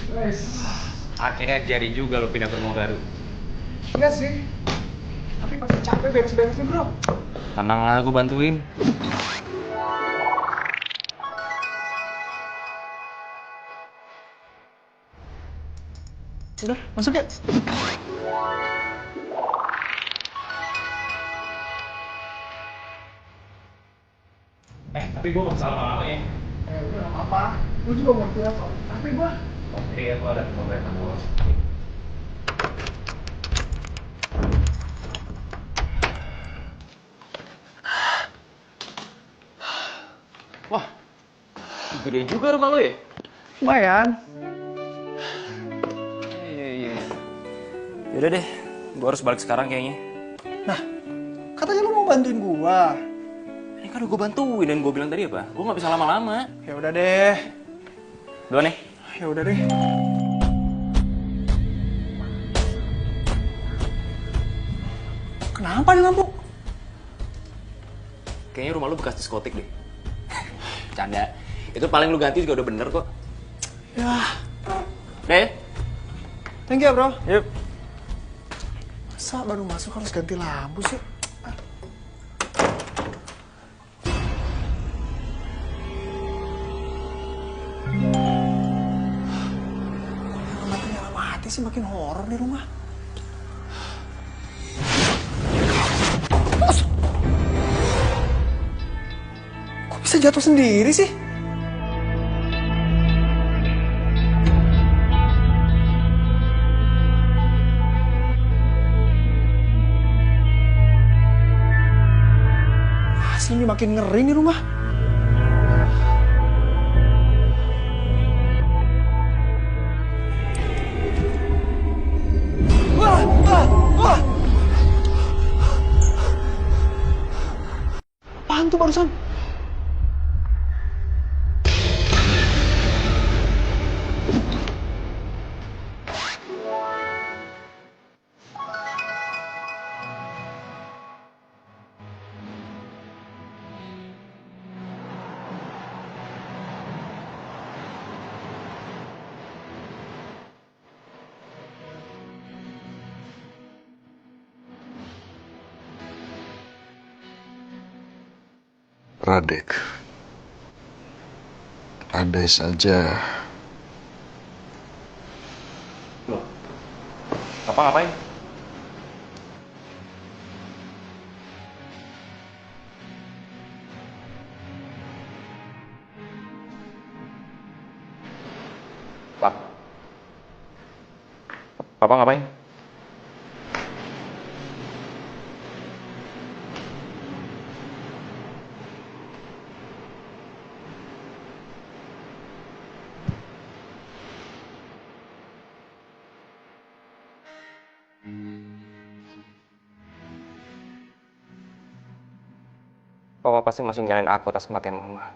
Guys. Akhirnya jadi juga lo pindah ke rumah baru. Iya sih. Tapi pasti capek beres-beresnya, bro. Tenang lah, aku bantuin. Udah, masuk ya. Tapi gue gak salah lama ya. Udah gak apa-apa. Gue juga mau pulang kok. Tapi gue. Iya, gue ada pembayaran gue. Wah, gede juga rumah lo ya? Lumayan. Iya. Yaudah deh, gue harus balik sekarang kayaknya. Nah, katanya lu mau bantuin gua. Ini kan udah gue bantuin dan gue bilang tadi apa? Gue gak bisa lama-lama. Ya udah deh. Duluan nih. Ya udah deh. Kenapa nih lampu? Kayaknya rumah lu bekas diskotik deh. Canda. Itu paling lu ganti juga udah bener kok. Ya, Deh. thank you, bro. Yuk. Masa baru masuk harus ganti lampu sih? Nyala mati sih, makin horor nih rumah. Kok bisa jatuh sendiri sih? Asli ini makin ngeri nih rumah. Wah, wah, wah. Apaan tuh barusan? Radek, andai saja Loh. Apa ngapain? Papa ngapain? Papa pasti masih nyalain aku atas kematian mama.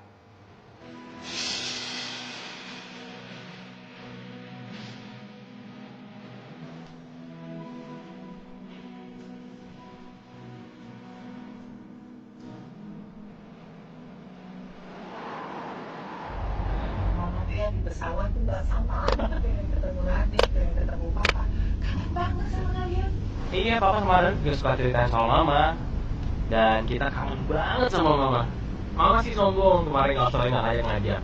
Di pesawat tuh gak sama, pengen ketemu adik, pengen ketemu papa. Kangen banget sama kalian. Iya, papa kemarin juga suka ceritain soal mama. Dan kita kangen banget sama mama. Mama sih sombong kemarin gak sering ngajak.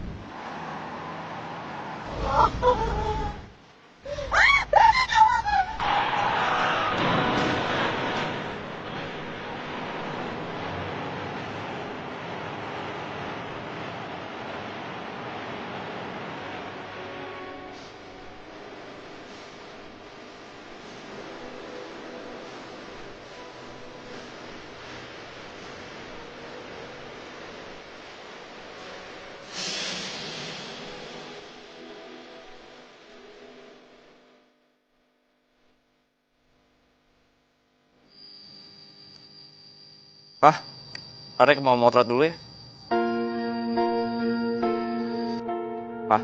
Pah, Arek mau motret dulu ya? Pah.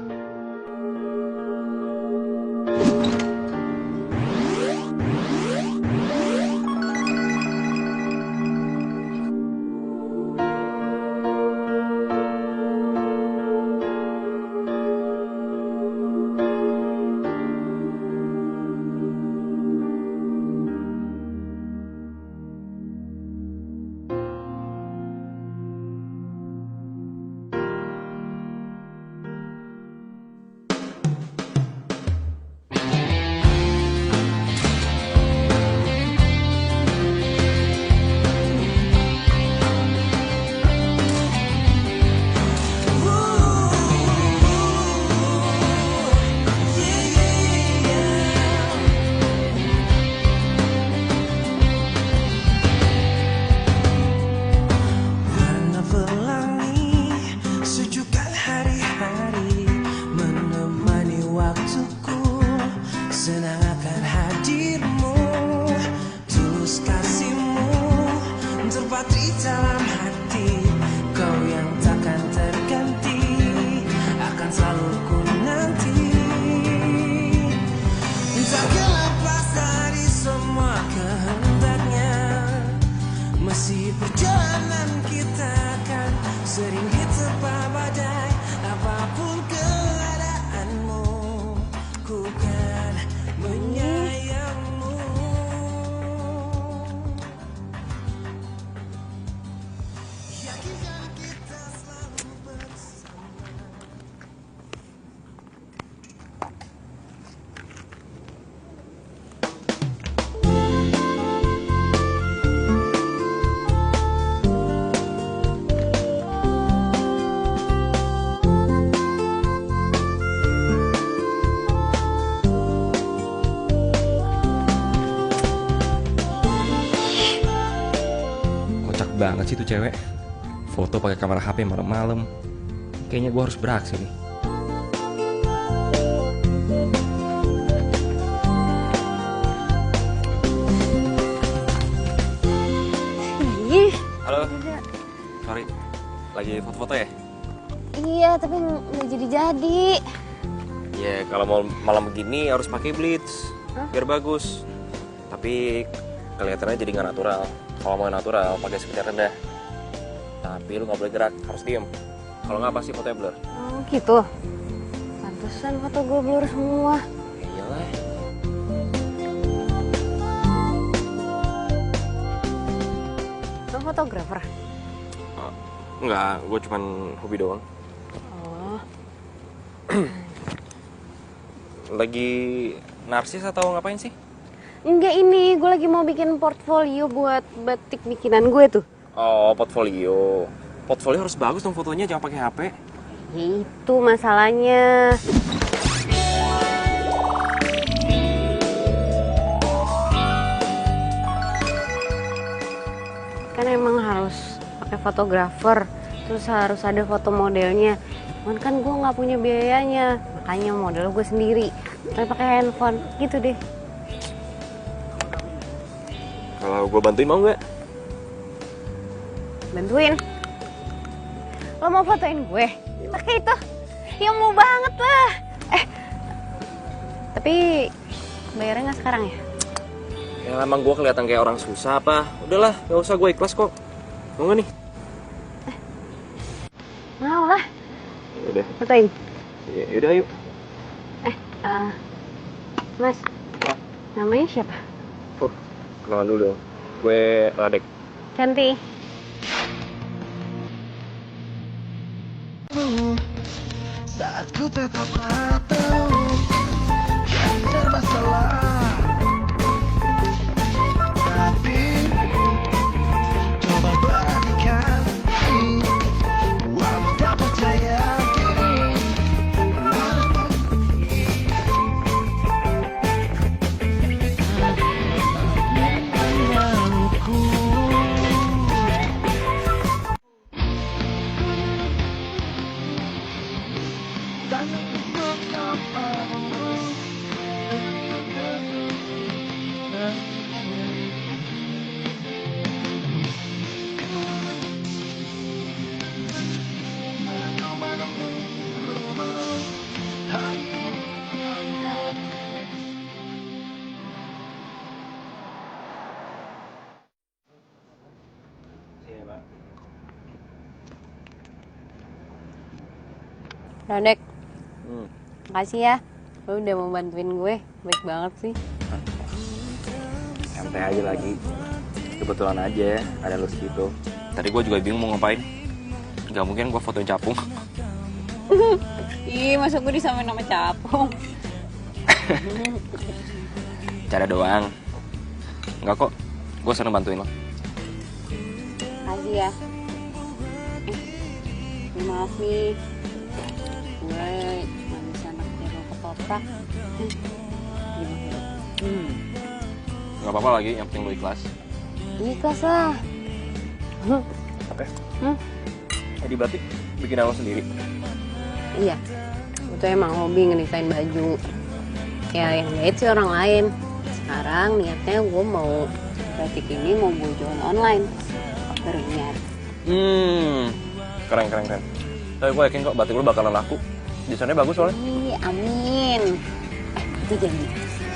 cewek foto pakai kamera HP malam-malam. Kayaknya gue harus beraksi nih. Halo. Sorry, lagi foto-foto ya? Iya, tapi nggak jadi-jadi. Ya, kalau mau malam begini harus pakai bleach, biar bagus. Tapi kelihatannya jadi nggak natural. Kalau mau natural, pakai skincare rendah. Tapi lu nggak boleh gerak, harus diem. Kalau nggak pasti fotonya blur. Oh gitu. Pantesan foto gue blur semua. Ya iyalah. Lo fotografer? Enggak, gue cuman hobi doang. Oh. Lagi narsis atau ngapain sih? Enggak, ini gue lagi mau bikin portfolio buat batik bikinan gue tuh. Oh, portfolio. Portfolio harus bagus dong fotonya, jangan pakai HP. Ya itu masalahnya. Kan emang harus pakai fotografer, terus harus ada foto modelnya. Cuman kan gue nggak punya biayanya, makanya model gue sendiri. Tapi pakai handphone, gitu deh. Kalau gue bantuin mau nggak? Bantuin? Lo mau fotoin gue? Pakai itu? Ya mau banget lah. Tapi bayarnya nggak sekarang ya? Ya emang gue kelihatan kayak orang susah apa? Udahlah, gak usah, gue ikhlas kok. Mau nggak nih? Mau lah. Udah. Fotoin? Ya udah, yuk. Mas, namanya siapa? Kenalan dulu dong. Gue Radek. Cantik. Saat ku tetap tahu yang bermasalah, tapi coba perhatikan, walau tak percaya diri. Radek, makasih ya. Lo udah mau bantuin gue, baik banget sih. Santai aja lagi. Kebetulan aja ada lu situ. Tadi gue juga bingung mau ngapain. Gak mungkin gue fotoin capung. Ih, masa gue disamain nama capung? Cara doang. Enggak kok, gue seneng bantuin lo. Makasih ya. Maaf nih, gue cuma bisa naksir lo ketoprak. Gak apa-apa lagi, yang penting lo ikhlas. Ikhlas lah. Oke. Jadi berarti bikin lo sendiri? Iya, itu emang hobi ngedesain baju. Ya yang jahit sih orang lain. Sekarang niatnya gue mau batik ini mau gue jual online. Baru niat. Keren. Tapi gue yakin kok batik lo bakalan laku. Desainnya bagus soalnya. Ih, amin. Itu janji.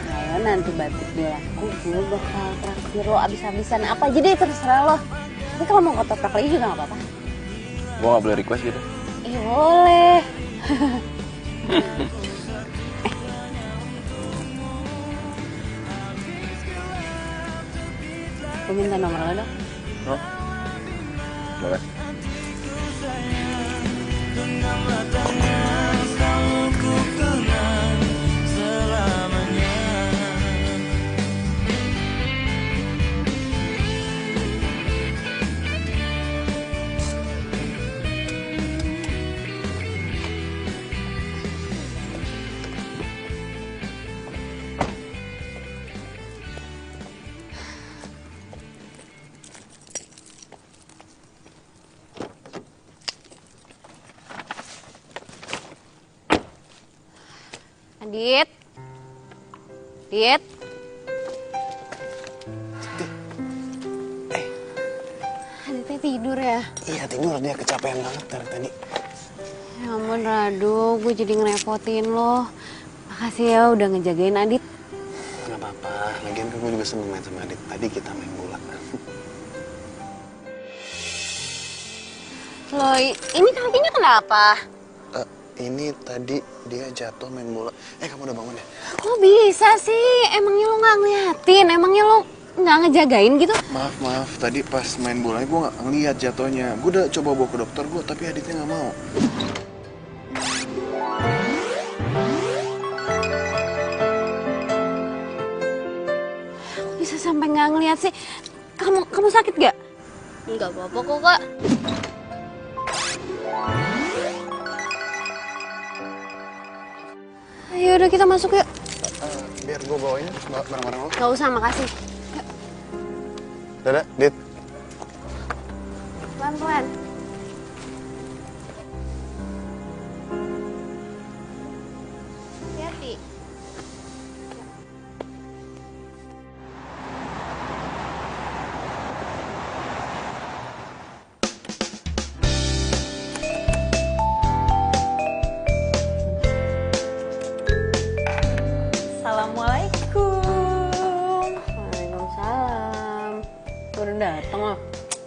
Kalau nanti batik gue laku, gue bakal traktir lo abis-abisan apa aja deh, terserah lo. Tapi kalau mau ketoprak lagi juga gak apa-apa. Gue gak boleh request gitu. Boleh. Gue minta nomor lo dong. Oh? Boleh. Adit. Adit. Aditnya tidur ya? Iya tidur, dia kecapean banget dari tadi. Ya ampun Rado, gue jadi ngerepotin lo. Makasih ya udah ngejagain Adit. Gak apa-apa, lagian kan gue juga seneng main sama Adit. Tadi kita main bola. Loh, ini kakinya kenapa? Ini tadi dia jatuh main bola. Kamu udah bangun ya? Kok bisa sih? Emangnya lo gak ngeliatin? Emangnya lo gak ngejagain gitu? Maaf. Tadi pas main bolanya gue gak ngeliat jatuhnya. Gue udah coba bawa ke dokter gue, tapi Aditnya gak mau. Kok bisa sampai gak ngeliat sih? Kamu sakit gak? Enggak apa-apa kok, Kak. Ayo udah kita masuk yuk. Biar gue bawain barang-barang lo. Gak usah, makasih. Dadah, Dit. Pelan-pelan. Hati-hati. Assalamualaikum. Waalaikumsalam. Udah dateng loh.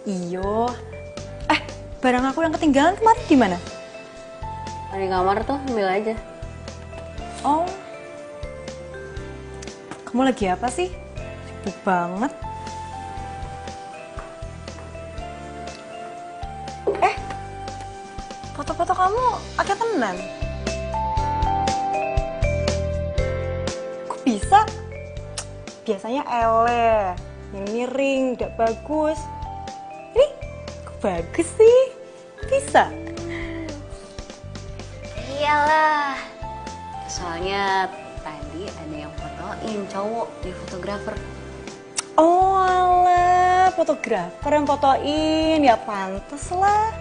Iyo. Barang aku yang ketinggalan kemarin di mana? Di kamar tuh, ambil aja. Oh. Kamu lagi apa sih? Sibuk banget. Foto-foto kamu agak tenan. Kok bisa? Biasanya ele, yang miring, gak bagus. Ini kok bagus sih? Bisa? Iyalah. Soalnya tadi ada yang fotoin cowok di fotografer. Oh alah, fotografer yang fotoin, ya pantes lah.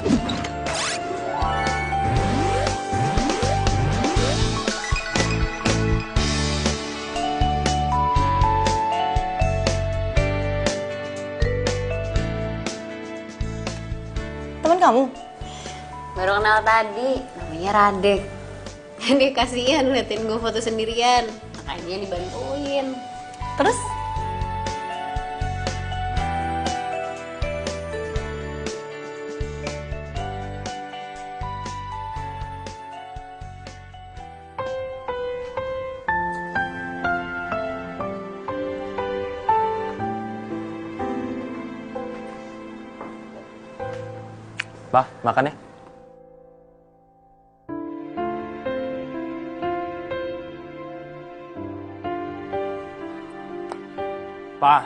Temen kamu? Baru kenal tadi, namanya Radek. Dia kasihan liatin gue foto sendirian, makanya dibantuin. Terus? Bah, makan ya. Pak,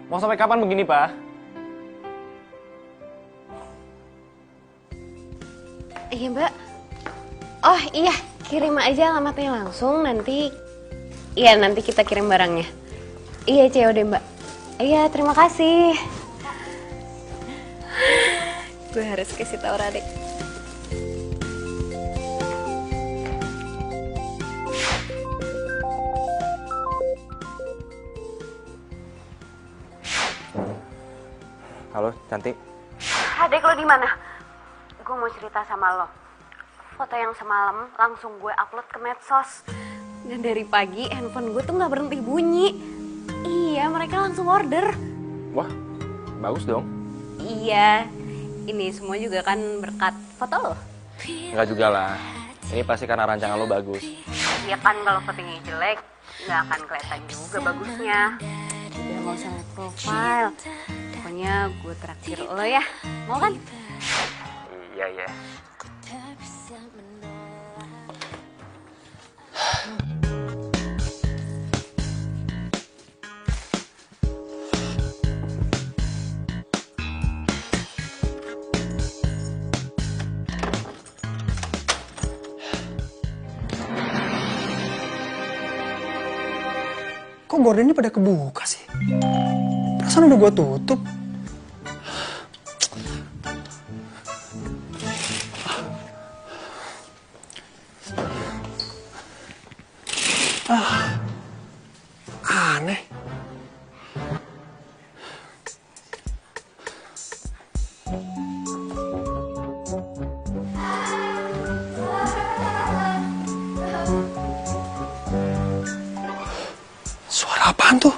mau sampai kapan begini, Pak? Iya Mbak. Oh iya, kirim aja alamatnya langsung nanti. Iya nanti kita kirim barangnya. Iya COD Mbak. Iya terima kasih. Gue harus kasih tau Radek. Halo, cantik. Radek lo di mana? Gue mau cerita sama lo. Foto yang semalam langsung gue upload ke medsos. Dan dari pagi handphone gue tuh nggak berhenti bunyi. Iya mereka langsung order. Wah, bagus dong. Iya. Ini semua juga kan berkat foto lo. Enggak juga lah. Ini pasti karena rancangan lo bagus. Iya kan kalau fotonya jelek nggak akan kelihatan juga bagusnya. Udah nggak usah liat profile. Pokoknya gue traktir lo ya. Mau kan? Iya, iya. Kok gordennya pada kebuka sih? Perasaan udah gua tutup. Aneh. Suara apaan tuh?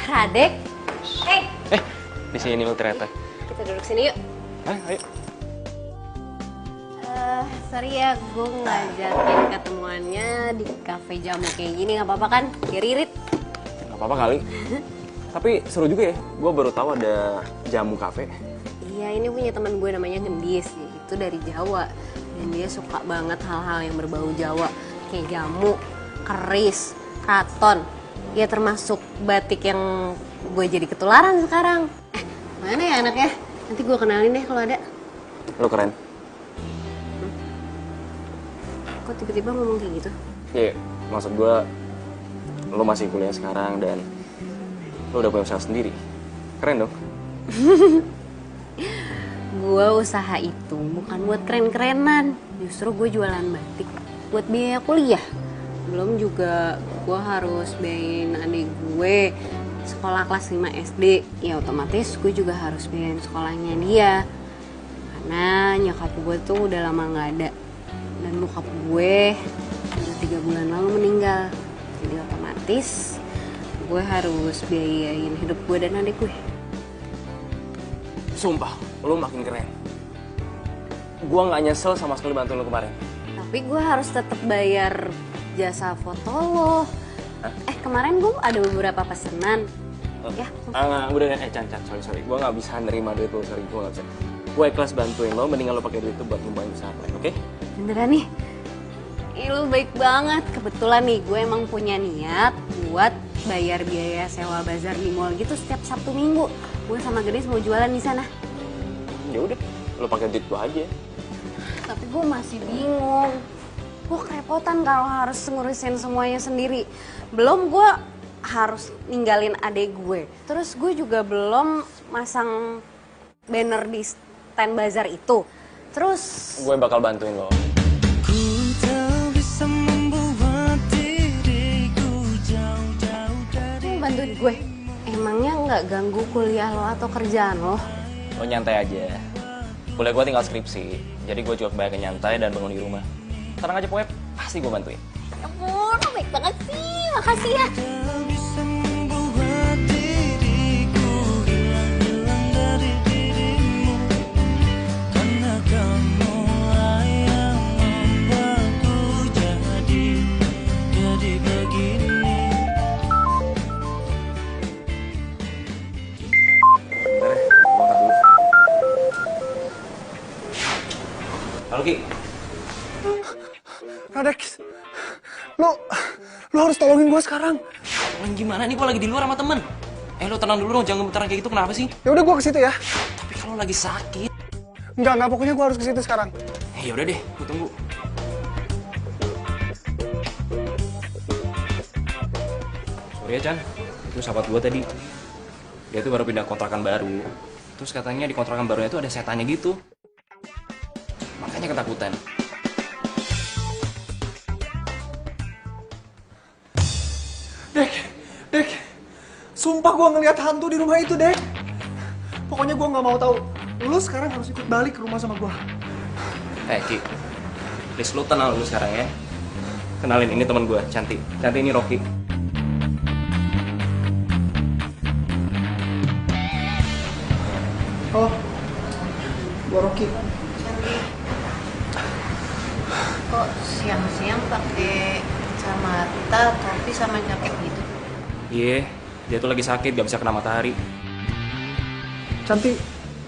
Radek, Di sini ternyata. kita duduk sini yuk. Ayo. Sorry ya, gue ngajakin ketemuannya di kafe jamu kayak gini, nggak apa-apa kan? Biar irit. Gak apa-apa kali. Tapi seru juga ya, gue baru tahu ada jamu kafe. Iya, ini punya teman gue namanya Gendis, itu dari Jawa. Dan dia suka banget hal-hal yang berbau Jawa, kayak jamu, keris, kraton. Ya termasuk batik yang gue jadi ketularan sekarang. Mana ya anaknya? Nanti gue kenalin deh kalau ada. Lo keren. Kok tiba-tiba ngomong kayak gitu? Iya, maksud gue lo masih kuliah sekarang dan lo udah punya usaha sendiri. Keren dong. Gue usaha itu bukan buat keren-kerenan. Justru gue jualan batik buat biaya kuliah. Belum juga gue harus biayain adik gue sekolah kelas 5 SD. Ya otomatis gue juga harus biayain sekolahnya dia. Karena nyokap gue tuh udah lama gak ada. Dan bokap gue udah 3 bulan lalu meninggal. Jadi otomatis gue harus biayain hidup gue dan adik gue. Sumpah, lo makin keren. Gue gak nyesel sama sekali bantu lo kemarin. Tapi gue harus tetap bayar jasa foto lo. Kemarin gue ada beberapa pesanan. Ya. Udah Chan, sorry. Gue gak bisa nerima duit lo, sorry. Gue gak bisa. Gue ikhlas bantuin lo, mendingan lo pakai duit itu buat ngembangin usaha lain, oke? Beneran nih? Ih, lu baik banget. Kebetulan nih, gue emang punya niat buat bayar biaya sewa bazar di mall gitu setiap Sabtu Minggu. Gue sama Gedis mau jualan di sana. Ya udah, lo pakai duit gue aja. Tapi gue masih bingung. Gue kerepotan kalau harus ngurusin semuanya sendiri. Belum gue harus ninggalin adek gue. Terus gue juga belum masang banner di stand bazar itu. Terus Gue bakal bantuin lo. lu bantuin gue. Emangnya nggak ganggu kuliah lo atau kerjaan lo? Lo nyantai aja. Kuliah gue tinggal skripsi, jadi gue juga kebanyakan nyantai dan bangun di rumah. Tenang aja pokoknya, pasti gue bantuin. Ya ampun, lo baik banget sih. Makasih ya. Halo Ki. Radek, lo harus tolongin gue sekarang. Tolong gimana nih, gue lagi di luar sama temen. Lo tenang dulu dong, jangan gemetaran kayak gitu, kenapa sih? Ya udah gue ke situ ya. Tapi kalau lagi sakit. Enggak, pokoknya gue harus ke situ sekarang. Ya udah deh, gue tunggu. Sorry ya Chan, itu sahabat gue tadi. Dia tuh baru pindah kontrakan baru. Terus katanya di kontrakan barunya tuh ada setannya gitu. Makanya ketakutan. Dek, sumpah gue ngeliat hantu di rumah itu, Dek. Pokoknya gue nggak mau tahu. Lu sekarang harus ikut balik ke rumah sama gue. Ki, please lu tenang dulu sekarang ya. Kenalin, ini teman gue, Cantik. Cantik ini Rocky. Oh, gue Rocky. Kok siang-siang pakai kacamata, topi sama jaket gitu? Iya, dia tuh lagi sakit, gak bisa kena matahari. Cantik,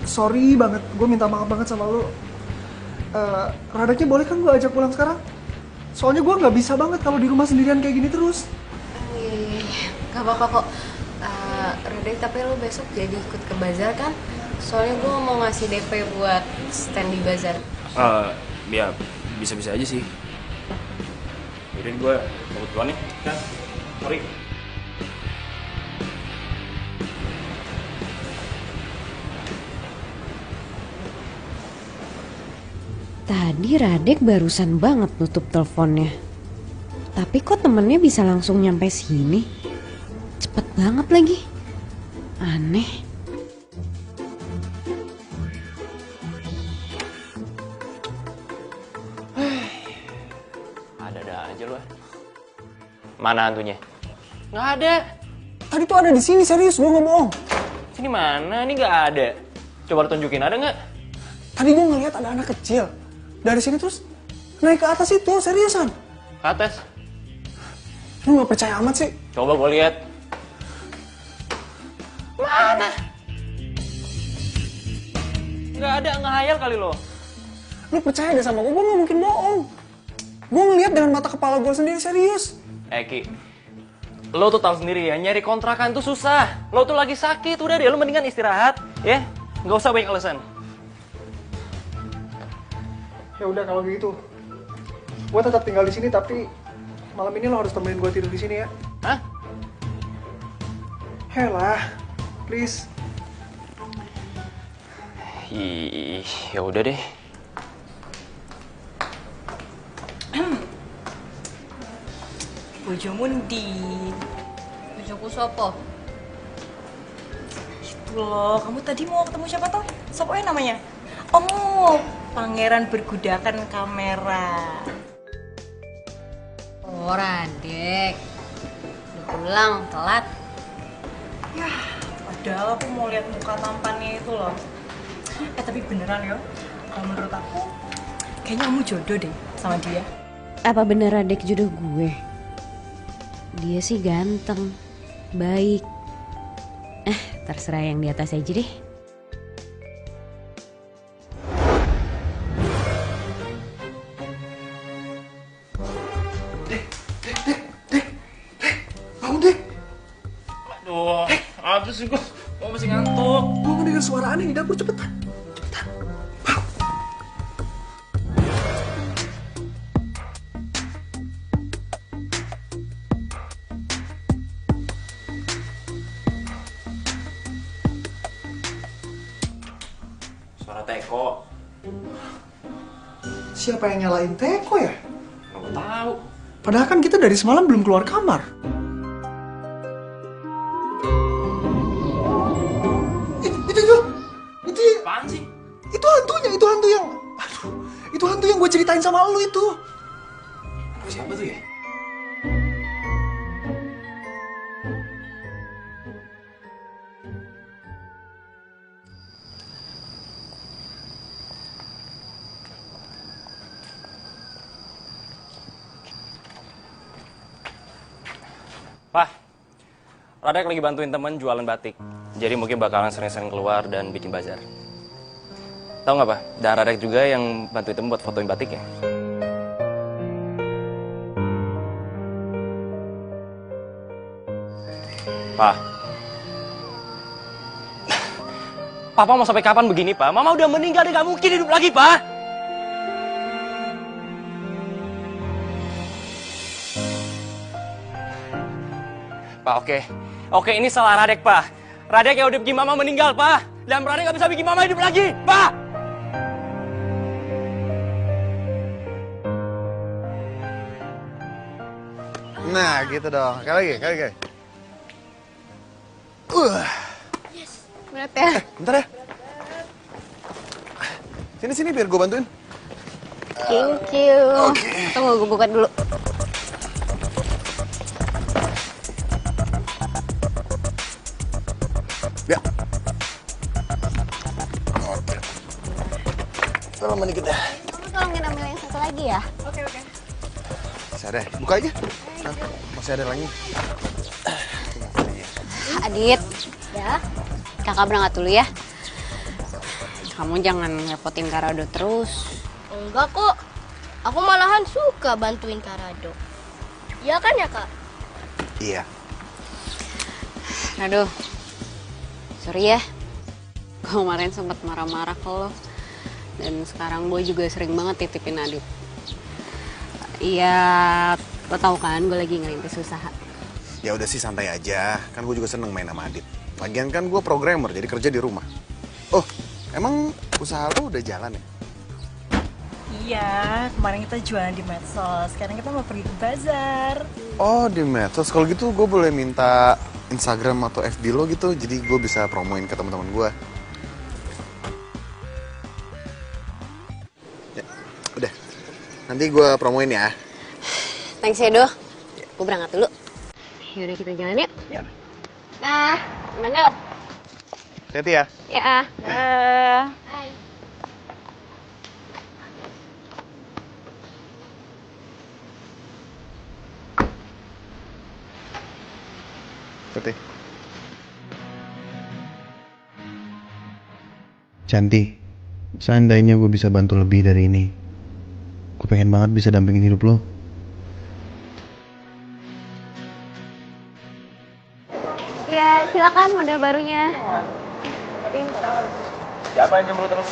sorry banget. Gue minta maaf banget sama lo. Radeknya boleh kan gue ajak pulang sekarang? Soalnya gue nggak bisa banget kalau di rumah sendirian kayak gini terus. Gak apa-apa kok. Radek, tapi lo besok jadi ikut ke bazar kan? Soalnya gue mau ngasih DP buat stand di bazar. Ya bisa-bisa aja sih. Yaudah gue cabut duluan nih. Kan, sorry. Tadi Radek barusan banget nutup teleponnya. Tapi kok temennya bisa langsung nyampe sini? Cepet banget lagi. Aneh. Ada aja lu. Mana hantunya? Nggak ada. Tadi tuh ada di sini, serius, gue nggak bohong. Sini mana? Ini nggak ada. Coba lu tunjukin, ada nggak? Tadi gue ngeliat ada anak kecil. Dari sini terus naik ke atas itu, seriusan. Ke atas. Lu nggak percaya amat sih? Coba gue lihat. Mana? Nggak ada, nggak hayal kali lo. Lu percaya deh sama gue nggak mungkin bohong. Gue ngeliat dengan mata kepala gue sendiri, serius. Ki, lo tuh tahu sendiri ya, nyari kontrakan tuh susah. Lo tuh lagi sakit, udah deh, lo mendingan istirahat, ya. Nggak usah banyak alasan. Ya udah kalau gitu, gue tetap tinggal di sini tapi malam ini lo harus temenin gue tidur di sini ya. Hah? Helah, please. Ih, ya udah deh. Bojomu ndi? Bojoku sopo? Itu loh, kamu tadi mau ketemu siapa toh? Sopo namanya? Oh, pangeran bergudakan kamera. Oh, Radek. Udah pulang, telat. Ya, padahal aku mau lihat muka tampannya itu loh. Tapi beneran ya, kalau menurut aku kayaknya kamu jodoh deh sama dia. Apa bener Radek jodoh gue? Dia sih ganteng, baik. Terserah yang di atas aja deh. Bangun deh. Aduh, apa sih gue masih ngantuk. Gue ngedengar suara aneh di dapur, cepetan. Suara Teko. Siapa yang nyalain Teko ya? Nggak tahu. Padahal kan kita dari semalam belum keluar kamar. Itu Apaan sih? itu hantu yang aduh, itu hantu yang gue ceritain sama lu itu. Siapa tuh ya? Pak, Radek lagi bantuin temen jualan batik. Jadi mungkin bakalan sering-sering keluar dan bikin bazar. Tahu nggak, Pak? Dan Radek juga yang bantuin temen buat fotoin batiknya. Pak. Papa mau sampai kapan begini, Pak? Mama udah meninggal, dia nggak mungkin hidup lagi, Pak. Pak, oke, ini salah Radek, Pak. Radek yang udah bikin Mama meninggal, Pak. Dan Radek nggak bisa bikin Mama hidup lagi, Pak. Nah, gitu dong. Kali lagi. Berat ya? Bentar ya. Sini biar gue bantuin. Thank you. Tunggu, gue buka dulu. Ya. Oke. Lama dikit ya. Kamu tolongin ambil yang satu lagi ya? Oke. Masih ada. Buka aja. Masih ada lagi. Adit, ya. Kakak berangkat dulu ya. kamu jangan ngerepotin Karado terus. Enggak kok. Aku malahan suka bantuin Karado. Iya kan ya, Kak? Iya. Aduh, sorry ya. Gue kemarin sempat marah-marah ke lo. Dan sekarang gue juga sering banget titipin Adit. Iya, lo tau kan gue lagi ngerintis usaha. Ya udah sih santai aja, kan gue juga seneng main sama Adit. Lagian kan gue programmer, jadi kerja di rumah. Oh, emang usaha lo udah jalan ya? Iya, kemarin kita jualan di medsos, sekarang kita mau pergi ke bazar. Oh, di medsos. Kalau gitu gue boleh minta Instagram atau FB lo gitu, jadi gue bisa promoin ke teman-teman gue. Ya, udah. Nanti gue promoin ya. Thanks ya, Do. Gue berangkat dulu. Yaudah kita jalan yuk. Ya. Nah, mana? Hati-hati ya. Ya. Hai. Hati. Cantik, seandainya gue bisa bantu lebih dari ini, gue pengen banget bisa dampingin hidup lo. Ya, silakan model barunya. Siapa yang jomblo terus?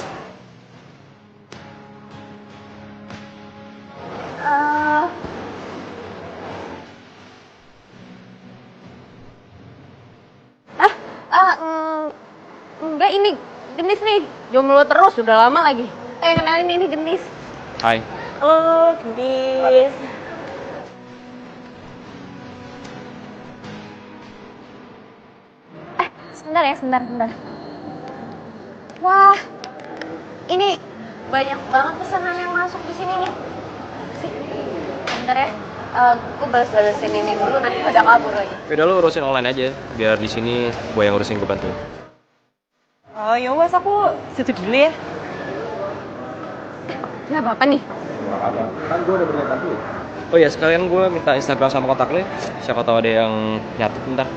Enggak, ini Gendis nih. Jomblo terus, udah lama lagi. Kenalin ini Gendis. Hai. Halo, Gendis. Sebentar ya, sebentar. Wah, ini banyak banget pesanan yang masuk di sini nih. Sebentar ya, gue balas-balasin ini dulu, nanti pada kabur lagi. Udah lu urusin online aja, biar di sini gue yang urusin, gue bantuin. Oh ya wes, aku situ dulu ya. Gak apa-apa nih. Kan gue udah berniat bantuin. Oh ya, sekalian gue minta Instagram sama kontak lo. Siapa tahu ada yang nyatet ntar.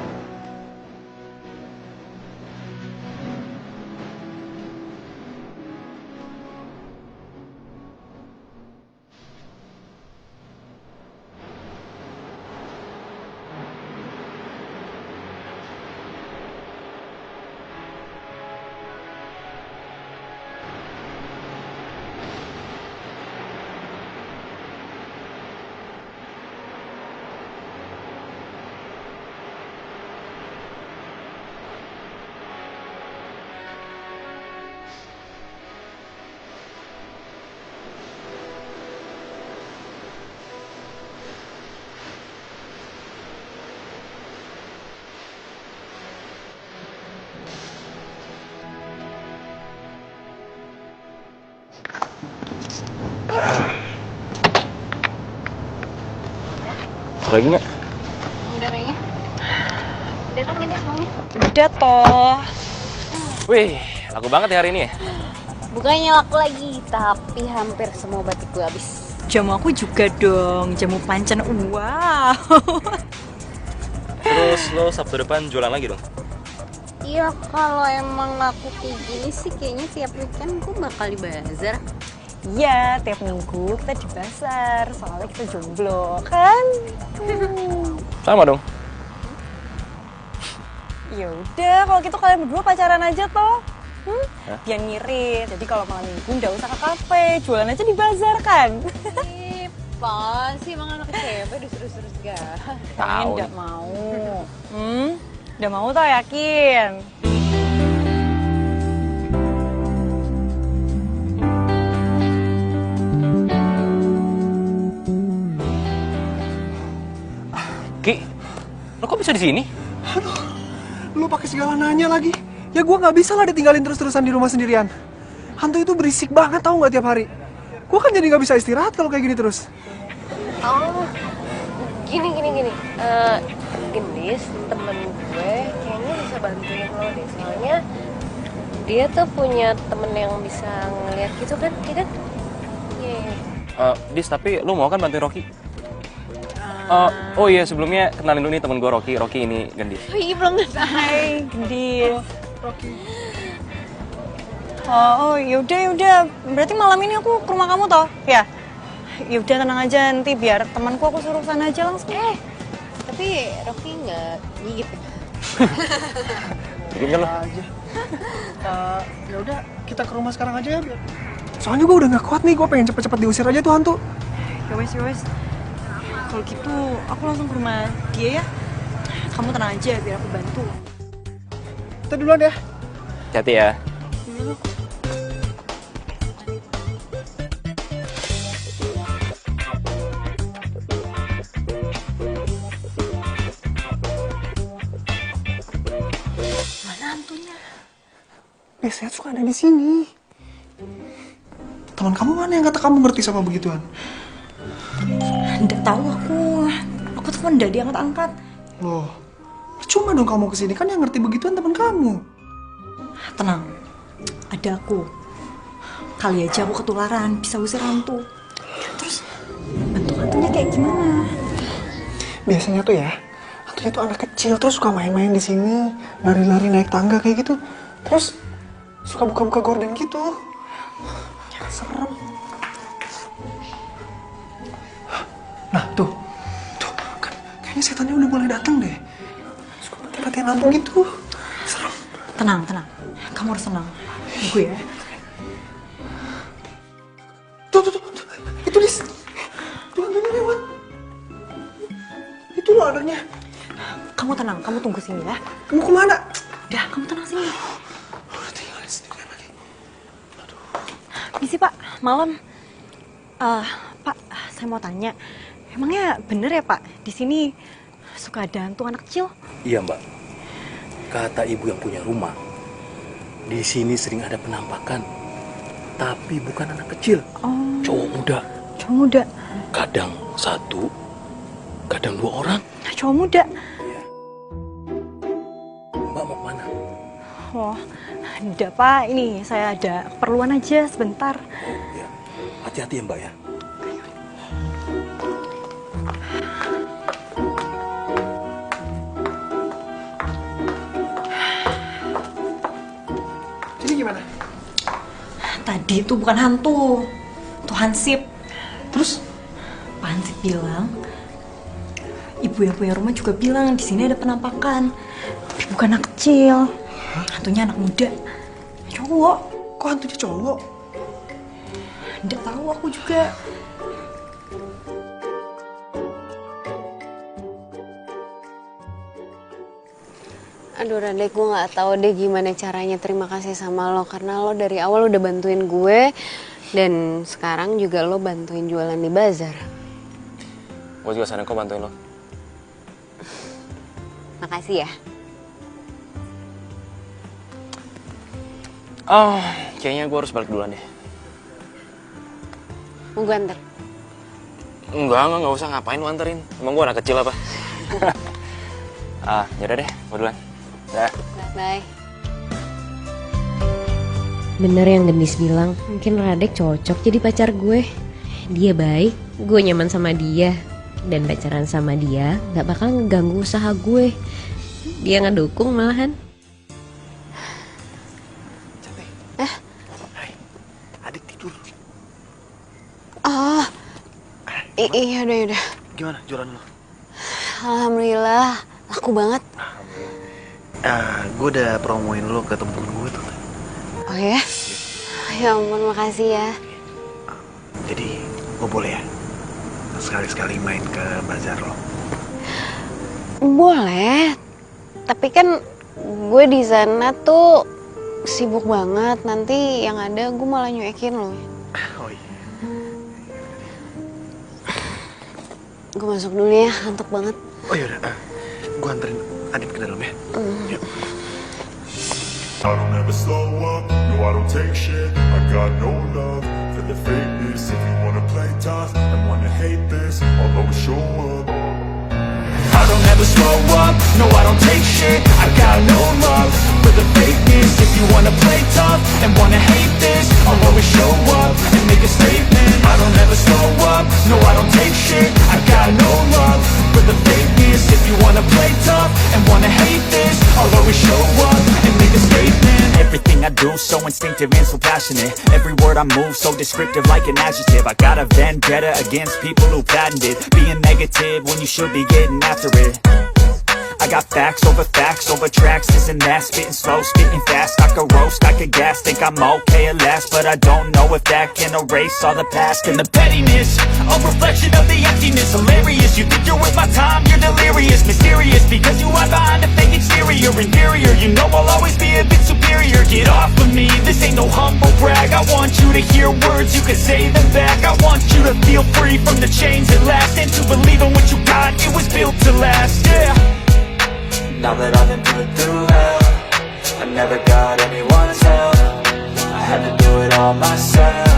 Lagi nggak? Udah kayaknya. Udah kan Gendis semuanya. Udah toh. Wih, laku banget ya hari ini ya? Bukannya laku lagi, tapi hampir semua batik gue habis. Jamu aku juga dong, jamu pancan. Wow. Terus lo Sabtu depan jualan lagi dong? Iya, kalau emang aku kayak gini sih kayaknya tiap weekend gue bakal di bazar. Iya, tiap minggu kita di pasar, soalnya kita jomblo, kan? Sama dong. Ya udah, kalau gitu kalian berdua pacaran aja toh. Biar ngirit. Jadi kalau malam minggu nggak usah ke kafe, jualan aja di bazar kan? Apaan sih, emang anak cewek disuruh-suruh segala. Kalian nggak mau. Udah mau toh, yakin? Ki, lo kok bisa di sini? Lu pakai segala nanya lagi. Ya gue nggak bisa lah ditinggalin terus-terusan di rumah sendirian. Hantu itu berisik banget, tahu nggak, tiap hari. Gue kan jadi nggak bisa istirahat kalau kayak gini terus. Oh, gini. Gendis, temen gue kayaknya bisa bantuin lo deh. Soalnya dia tuh punya temen yang bisa ngeliat gitu kan, iya kan? Iya. Dis, tapi lo mau kan bantuin Rocky? Oh iya, sebelumnya kenalin dulu nih temen gue Rocky. Rocky ini Gendis. Oh iya, belum kenal. Hai, Gendis. Rocky. Oh, yaudah. Berarti malam ini aku ke rumah kamu toh? Ya. Yaudah tenang aja, nanti biar temanku aku suruh sana aja langsung. Tapi Rocky nggak gigit ya? Bikin kan lo? Aja. Ya udah, kita ke rumah sekarang aja ya. Soalnya gue udah nggak kuat nih, gue pengen cepet-cepet diusir aja tuh hantu. Ya wes. Kalau gitu, aku langsung ke rumah dia ya. Kamu tenang aja, biar aku bantu. Kita duluan ya. Hati ya. Biasanya suka ada di sini. Teman kamu mana yang kata kamu ngerti sama begituan? Nggak tahu aku telepon nggak diangkat-angkat. Loh, cuma dong kamu kesini, kan yang ngerti begituan teman kamu. Tenang, ada aku. Kali aja aku ketularan, bisa usir hantu. Terus bentuk hantunya kayak gimana? Biasanya tuh ya, hantunya tuh anak kecil terus suka main-main di sini, lari-lari naik tangga kayak gitu. Terus suka buka-buka gorden gitu. Serem. Nah, tuh kan kayaknya setannya udah mulai datang deh. Suka mati-matian lampu gitu. Serem. Tenang. Kamu harus tenang. Tunggu ya. Tuh. Itu tuh hantunya lewat. Itu loh anaknya. Kamu tenang, kamu tunggu sini ya. Kamu kemana? Udah, kamu tenang sini. Udah tinggalin sendirian lagi. Misi Pak, malam. Pak, saya mau tanya. Emangnya bener ya Pak, di sini suka ada hantu anak kecil? Iya Mbak, kata ibu yang punya rumah, di sini sering ada penampakan, tapi bukan anak kecil, cowok muda. Cowok muda? Kadang satu, kadang 2 orang. Cowok muda? Mbak mau kemana? Oh, enggak Pak, ini saya ada keperluan aja sebentar. Ya, hati-hati ya Mbak ya. Jadi gimana? Tadi itu bukan hantu, itu hansip. Terus? Pak Hansip bilang, ibu yang punya rumah juga bilang di sini ada penampakan, tapi bukan anak kecil, hantunya anak muda, cowok. Kok hantunya cowok? Nggak tahu aku juga. Aduh Radek, gue gak tahu deh gimana caranya terima kasih sama lo. Karena lo dari awal udah bantuin gue. Dan sekarang juga lo bantuin jualan di bazar. Gue juga seneng kok bantuin lo. Makasih ya. Oh, kayaknya gue harus balik duluan deh. Mau gue anter? Enggak usah, ngapain lo anterin. Emang gue anak kecil apa? Yaudah deh, gue duluan. Dah. Bye. Bener yang Gendis bilang, mungkin Radek cocok jadi pacar gue. Dia baik, gue nyaman sama dia. Dan pacaran sama dia gak bakal ngeganggu usaha gue. Dia ngedukung malahan. Cantik. Hai, adik tidur. Iya udah. Gimana jualan lo? Alhamdulillah, laku banget. Gue udah promoin lo ke temen-temen gue tuh. Oh ya? Ya ampun, makasih ya. Jadi gue boleh ya sekali-sekali main ke bazar lo? Boleh. Tapi kan gue di sana tuh sibuk banget. Nanti yang ada gue malah nyuekin lo. Oh iya. Gue masuk dulu ya, ngantuk banget. Oh yaudah, gue anterin Adit ke dalam ya. Yuk. I don't ever slow up, no I don't take shit. I got no love for the fakeness. If you wanna play tough and wanna hate this, I'll always show up. I don't ever slow up, no I don't take shit. I got no love for the fakeness. If you wanna play tough and wanna hate this, I'll always show up and make a statement. I don't ever slow up, no I don't take shit. I got no love for the fakeness. If you wanna play tough and wanna hate this, I'll always show up and make a statement. Everything I do so instinctive and so passionate. Every word I move so descriptive like an adjective. I got a vendetta against people who patented being negative when you should be getting after it. I got facts over tracks, this and that. Spitting slow, spitting fast. I could roast, I could gas. Think I'm okay at last, but I don't know if that can erase all the past. And the pettiness, a reflection of the emptiness. Hilarious, you think you're worth my time, you're delirious. Mysterious, because you hide behind a fake exterior. Inferior, you know I'll always be a bit superior. Get off of me, this ain't no humble brag. I want you to hear words, you can say them back. I want you to feel free from the chains that last, and to believe in what you got, it was built to last, yeah. Now that I've been put through hell, I never got anyone's help. I had to do it all myself.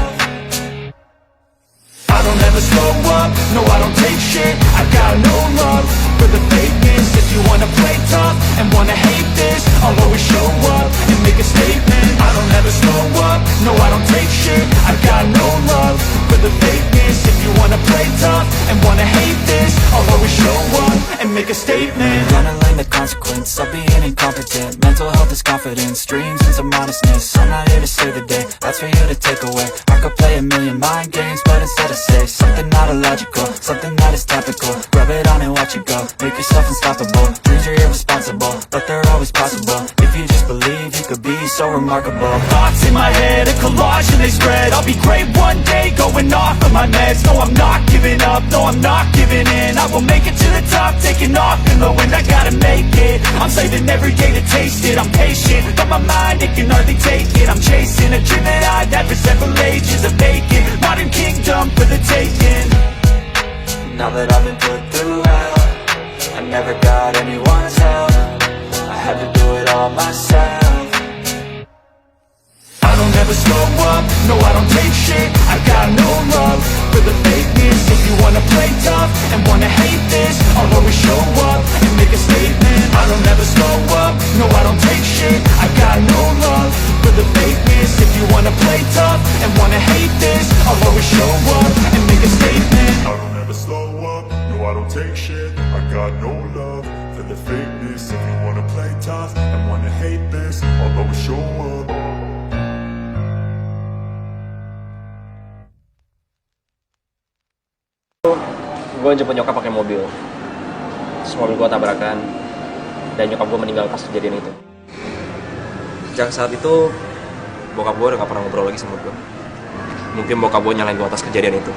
I don't ever slow up, no I don't take shit. I got no love for the fakeness. If you wanna play tough and wanna hate this, I'll always show up and make a statement. I don't ever slow up, no I don't take shit. I got no love for the fakeness. If you wanna play tough and wanna hate this, I'll always show up and make a statement. Gonna learn the consequence of being incompetent. Mental health is confidence, dreams and some modestness. I'm not here to save the day, that's for you to take away. I could play a million mind games, but instead I say something not illogical, something that is topical. Rub it on and watch it go, make yourself unstoppable. Dreams are irresponsible, but they're always possible. If you just believe, you could be so remarkable. Thoughts in my head, a collage and they spread. I'll be great one day, going off of my meds. No, I'm not giving up, no, I'm not giving in. I will make it to the top, taking off in the wind. I gotta make it, I'm saving every day to taste it. I'm patient, but my mind, it can hardly take it. I'm chasing a dream that I've had for several ages. A vacant, modern kingdom for the taking. Now that I've been put through hell, I never got anyone's help. I had to do it all myself. I don't ever slow up, no I don't take shit. I got no love for the fakeness. If you wanna play tough and wanna hate this, I'll always show up and make a statement. I don't ever slow up, no I don't take shit. I got no love for the fakeness. If you wanna play tough and wanna hate this, I'll always show up and make a statement. I don't ever slow up, no I don't take shit. I got no love for the fakeness. If you wanna play tough and wanna hate this, I'll always show up. Gue jemput nyokap pakai mobil, terus mobil gue tabrakan, dan nyokap gue meninggal pas kejadian itu. Sejak saat itu, bokap gue udah gak pernah ngobrol lagi sama gue. Mungkin bokap gue nyalain gue atas kejadian itu.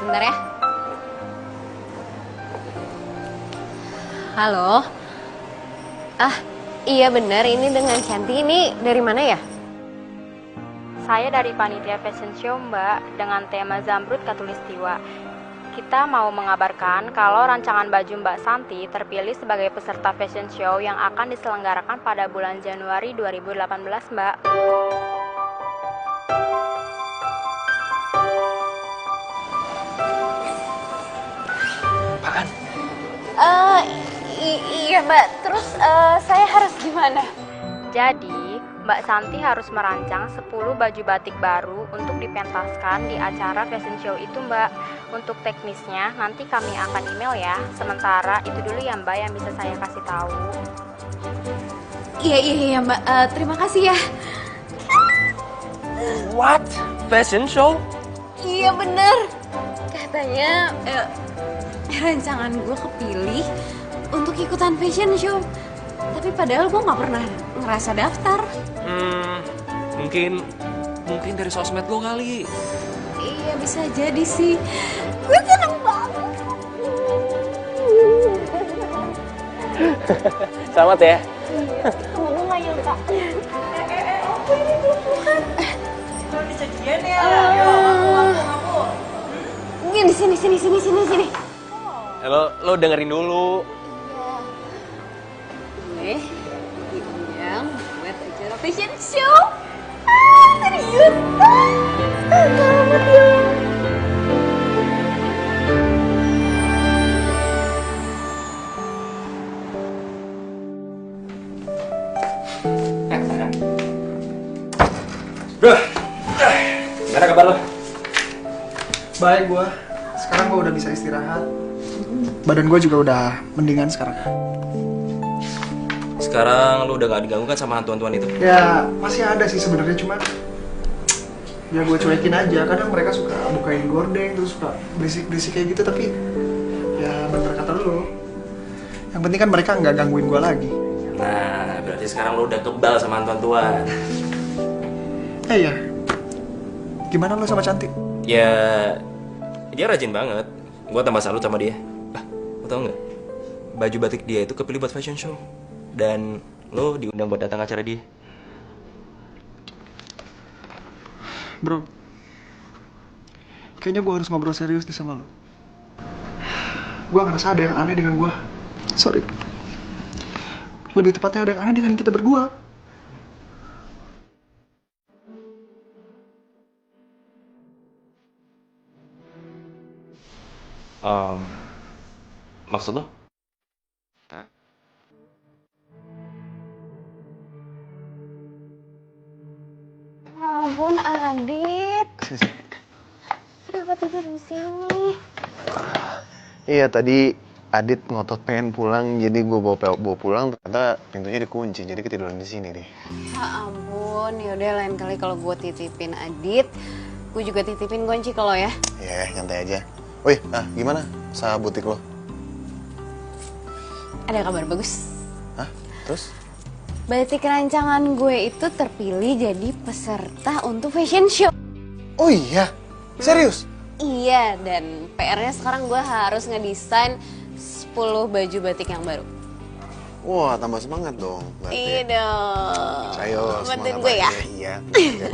Sebentar ya. Halo. Iya benar, ini dengan Cantik. Ini dari mana ya? Saya dari panitia fashion show Mbak, dengan tema Zamrud Katulistiwa. Kita mau mengabarkan kalau rancangan baju Mbak Santi terpilih sebagai peserta fashion show yang akan diselenggarakan pada bulan Januari 2018 Mbak. Apaan? Iya Mbak, terus saya harus gimana? Jadi, Mbak Santi harus merancang 10 baju batik baru untuk dipentaskan di acara fashion show itu Mbak. Untuk teknisnya nanti kami akan email ya. Sementara itu dulu ya Mbak yang bisa saya kasih tahu. Iya Mbak, terima kasih ya. What? Fashion show? Iya bener. Katanya rancangan gue kepilih untuk ikutan fashion show. Tapi padahal gue gak pernah ngerasa daftar. Mungkin dari sosmed lo kali. Iya bisa jadi sih. Gue seneng banget. Selamat ya. Kamu gak nyangka. Apa ini bukan? Lo bisa jadian ya? Ngaku. Di sini. Lo dengerin dulu. Yang buat acara fashion show. Serius? Selamat ya. Gimana kabar lo? Baik gue. Sekarang gue udah bisa istirahat. Badan gue juga udah mendingan sekarang. Sekarang lo udah gak diganggu kan sama hantu-hantuan itu? Ya masih ada sih sebenarnya, cuman ya gue cuekin aja. Kadang mereka suka bukain gordeng terus suka berisik-berisik kayak gitu, tapi ya bener kata lo. Yang penting kan mereka nggak gangguin gue lagi. Nah, berarti sekarang lo udah kebal sama hantu-hantuan. Iya. Gimana lo sama Cantik? Ya, dia rajin banget. Gue tambah salut sama dia. Lo tau nggak? Baju batik dia itu kepilih buat fashion show. Dan lo diundang buat datang acara dia. Bro, kayaknya gue harus ngobrol serius nih sama lo. Gue ngerasa ada yang aneh dengan gue. Sorry. Lebih tepatnya ada yang aneh dengan kita berdua. Maksud lo? Ampun, Adit. Kenapa tidur di sini? Iya, tadi Adit ngotot pengen pulang, jadi gue bawa pulang, ternyata pintunya dikunci, jadi ketiduran di sini deh. Ya ampun, yaudah lain kali kalau gue titipin Adit, gue juga titipin kunci ke lo ya. Iya, nyantai aja. Wih, gimana usaha butik lo? Ada kabar bagus. Hah? Terus? Batik rancangan gue itu terpilih jadi peserta untuk fashion show. Oh iya? Serius? Iya, dan PR-nya sekarang gue harus ngedesain 10 baju batik yang baru. Wah, tambah semangat dong. Iya dong. Ayo, bantuin semangat gue ya. aja. Iya.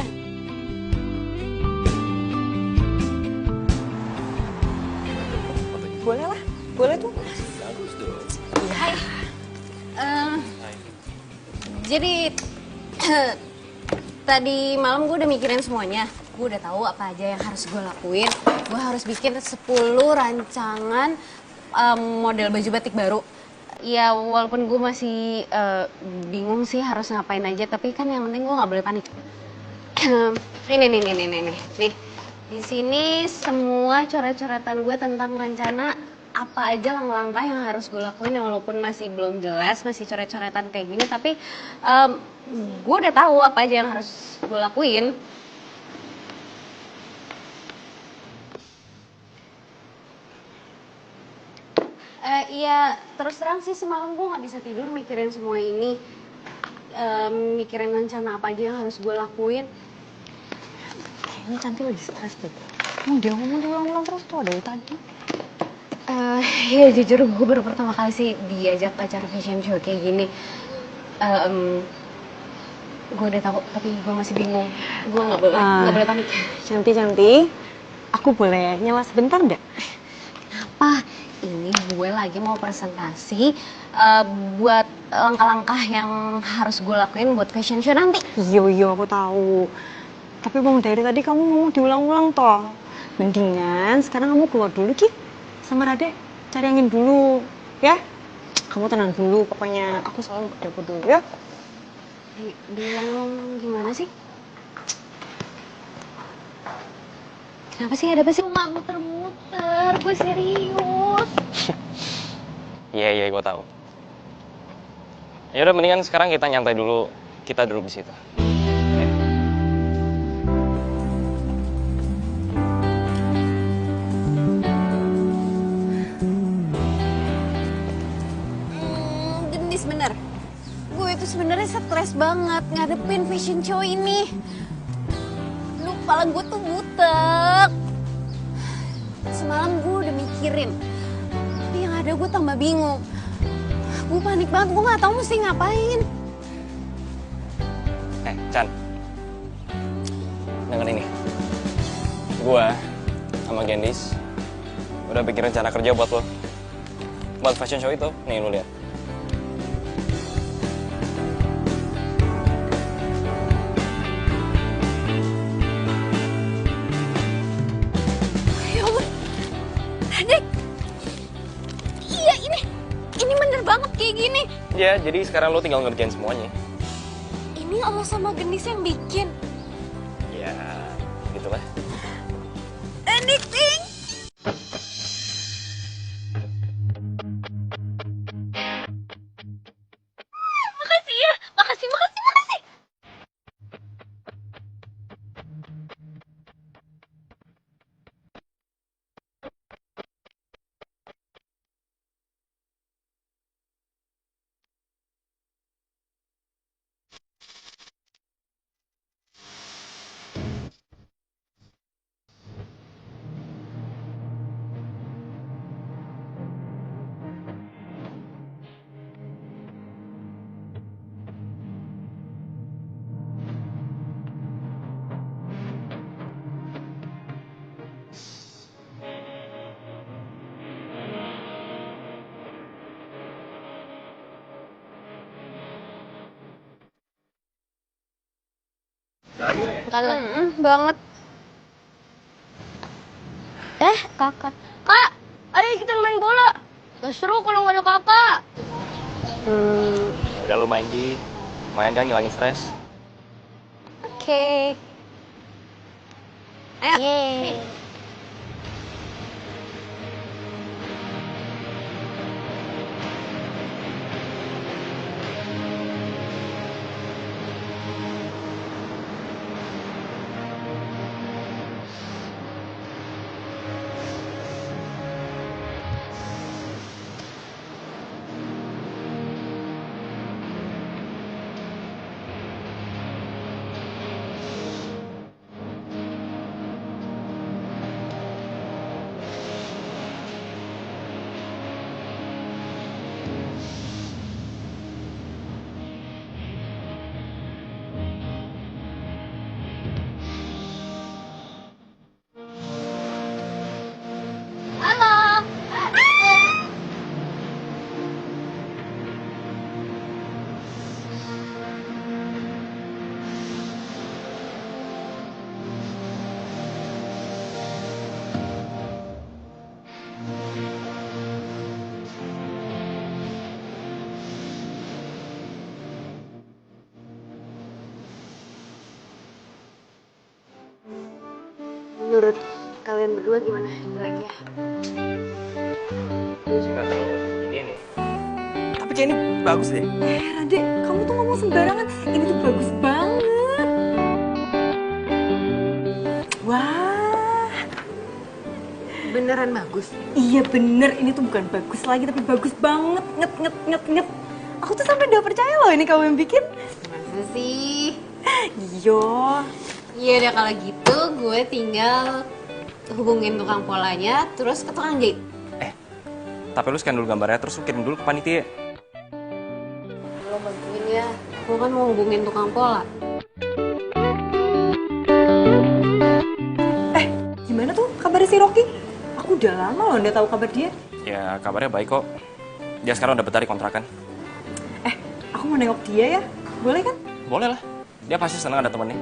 Boleh lah, boleh tuh. Bagus dong. Hai. Jadi tadi malam gue udah mikirin semuanya. Gue udah tahu apa aja yang harus gue lakuin. Gue harus bikin 10 rancangan model baju batik baru. Ya walaupun gue masih bingung sih harus ngapain aja, tapi kan yang penting gue nggak boleh panik. Nih. Di sini semua coret-coretan gue tentang rencana apa aja langkah-langkah yang harus gue lakuin, walaupun masih belum jelas, masih coret-coretan kayak gini, tapi gue udah tahu apa aja yang harus gue lakuin. Iya, terus terang sih semalam gue nggak bisa tidur mikirin semua ini, mikirin rencana apa aja yang harus gue lakuin. Kayaknya Cantik lagi stres deh. Dia ngomong diulang-ulang terus tuh dari tadi. Ya jujur gue baru pertama kali sih diajak acara fashion show kayak gini. Gue udah tahu tapi gue masih bingung. Gue nggak boleh panik. Cantik, aku boleh nyala sebentar nggak? Kenapa? Ini gue lagi mau presentasi buat langkah-langkah yang harus gue lakuin buat fashion show nanti. Iya aku tahu. Tapi bang dari tadi kamu ngomong diulang-ulang toh. Mendingan sekarang kamu keluar dulu Ki. Sama Radek, cari angin dulu, ya? Kamu tenang dulu, pokoknya aku selalu ke dapur dulu, ya? Bilang gimana sih? Kenapa sih? Ada apa sih? Mak muter-muter, gue serius. Iya, gue tahu. Ya udah, mendingan sekarang kita nyantai dulu, kita duduk di situ. Bener, gue itu sebenarnya stres banget ngadepin fashion show ini. Lu kepala gue tuh butek. Semalam gue udah mikirin, tapi yang ada gue tambah bingung. Gue panik banget, gue nggak tahu mesti ngapain. Chan, dengan ini, gue sama Gendis udah bikin rencana kerja buat lo, buat fashion show itu. Nih lu lihat. Kayak gini. Ya, jadi sekarang lo tinggal ngerjain semuanya. Ini lo sama Gendis yang bikin. Ya, gitu coba. Anything. Makasih ya, makasih. Kangen banget. Kakak. Kak, ayo kita main bola. Gak seru kalau nggak ada kakak. Udah lu main kan ngilangin stres. Oke. Ayo. Yeay. Menurut kalian berdua gimana jeleknya? Ini nih. Tapi kayak ini bagus deh. Rade, kamu tuh ngomong sembarangan. Ini tuh bagus banget. Wah. Beneran bagus? Iya bener, ini tuh bukan bagus lagi tapi bagus banget. Nget. Aku tuh sampai udah percaya loh ini kamu yang bikin. Masa sih? Iya. Iya deh kalau gitu gue tinggal hubungin tukang polanya terus ke tukang jahit. Tapi lu scan dulu gambarnya terus lu kirim dulu ke panitia. Lo bantuin ya, gue kan mau hubungin tukang pola. Gimana tuh kabarnya si Rocky? Aku udah lama loh nggak tahu kabar dia. Ya kabarnya baik kok. Dia sekarang udah betah di kontrakan. Aku mau nengok dia ya, boleh kan? Boleh lah. Dia pasti senang ada temennya.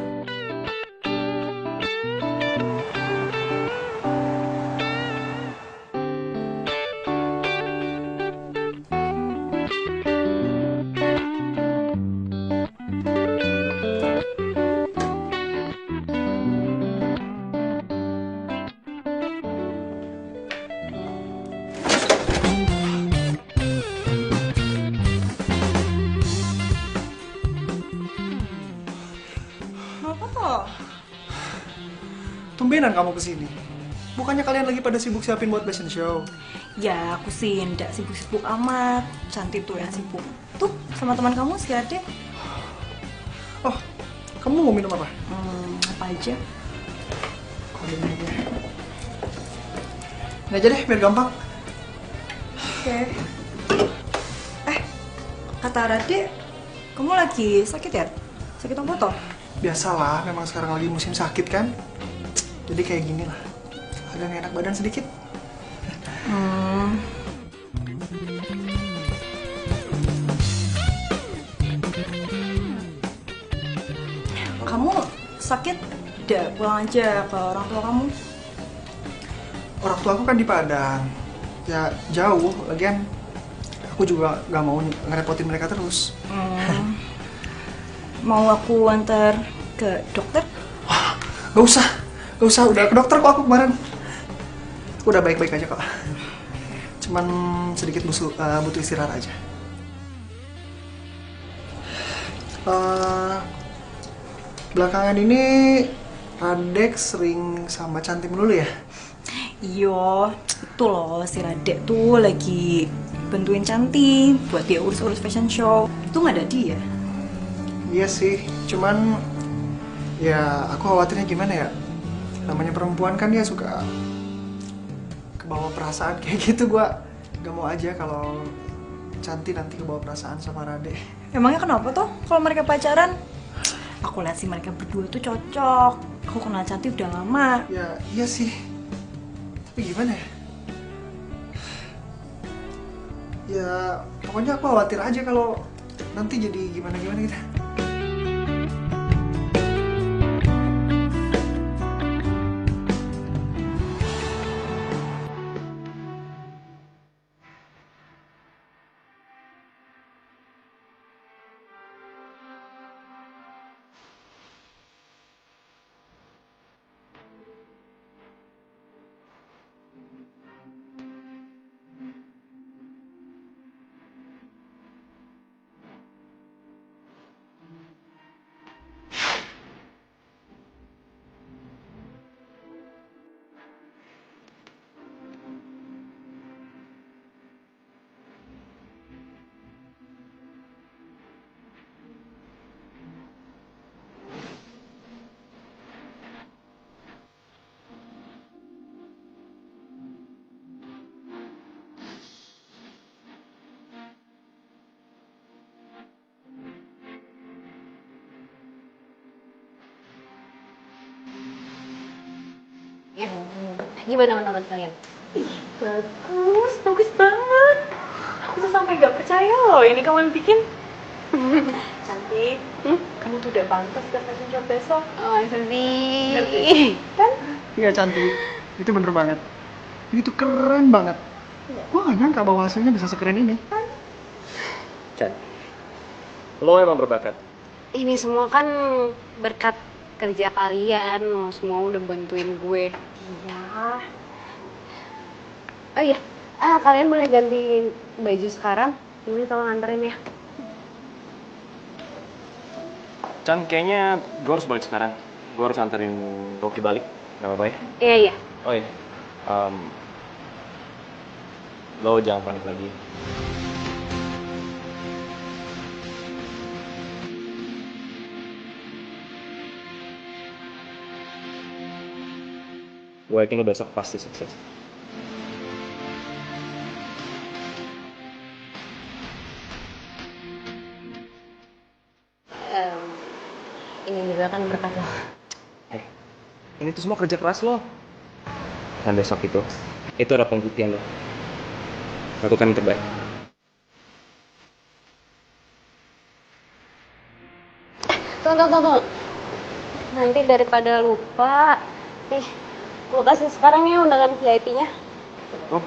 Tumbenan kamu kesini. Bukannya kalian lagi pada sibuk siapin buat fashion show? Ya aku sih nggak sibuk-sibuk amat. Cantik tuh yang sibuk. Tuh sama teman kamu si Ade. Oh, kamu mau minum apa? Apa aja? Ini aja. Ini aja deh, biar gampang. Oke. Kata Rade, kamu lagi sakit ya? Sakit apa toh? Biasalah, memang sekarang lagi musim sakit kan. Jadi kayak gini lah. Agak nggak enak badan sedikit. Kamu sakit? Udah pulang aja ke orang tua kamu. Orang tua aku kan di Padang. Ya jauh, lagian aku juga nggak mau ngerepotin mereka terus. Mau aku antar ke dokter? Gak usah Gak usah, udah ke dokter kok aku kemarin. Udah baik-baik aja kok. Cuman sedikit butuh istirahat aja. Belakangan ini Radek sering sama Cantik dulu ya? Iya, itu loh si Radek tuh lagi bantuin Cantik buat dia urus-urus fashion show. Itu nggak ada dia. Iya sih, cuman ya aku khawatirnya gimana ya? Namanya perempuan kan dia suka kebawa perasaan kayak gitu. Gua gak mau aja kalau Cantik nanti kebawa perasaan sama Radek. Emangnya kenapa tuh kalau mereka pacaran? Aku lihat sih mereka berdua tuh cocok. Aku kenal Cantik udah lama. Ya iya sih, tapi gimana ya? Ya pokoknya aku khawatir aja kalau nanti jadi gimana-gimana gitu. Ya, gimana menurut kalian? Bagus banget. Aku tuh sampai gak percaya loh ini kamu yang bikin. Cantik, kamu tuh udah pantas ke fashion show besok. Oh, sedih. Ngerti? Kan? Iya Cantik, itu bener banget. Ini tuh keren banget. Gua gak nyangka bahwa hasilnya bisa sekeren ini. Chan, lo emang berbakat. Ini semua kan berkat kerja kalian, lo semua udah bantuin gue. Iya. Oh iya, kalian boleh ganti baju sekarang. Ini tolong anterin ya. Chan, kayaknya gue harus balik sekarang. Gue harus anterin Rocky balik, gak apa-apa ya? Iya, iya. Oh iya, lo jangan panik lagi. Gue yakin lo besok pasti sukses. Ini juga kan berkat lo. Ini tuh semua kerja keras lo. Dan besok itu adalah pembuktian lo. Lakukan yang terbaik. Tunggu. Nanti daripada lupa, nih, gue kasih sekarang ya undangan VIP-nya. Oh,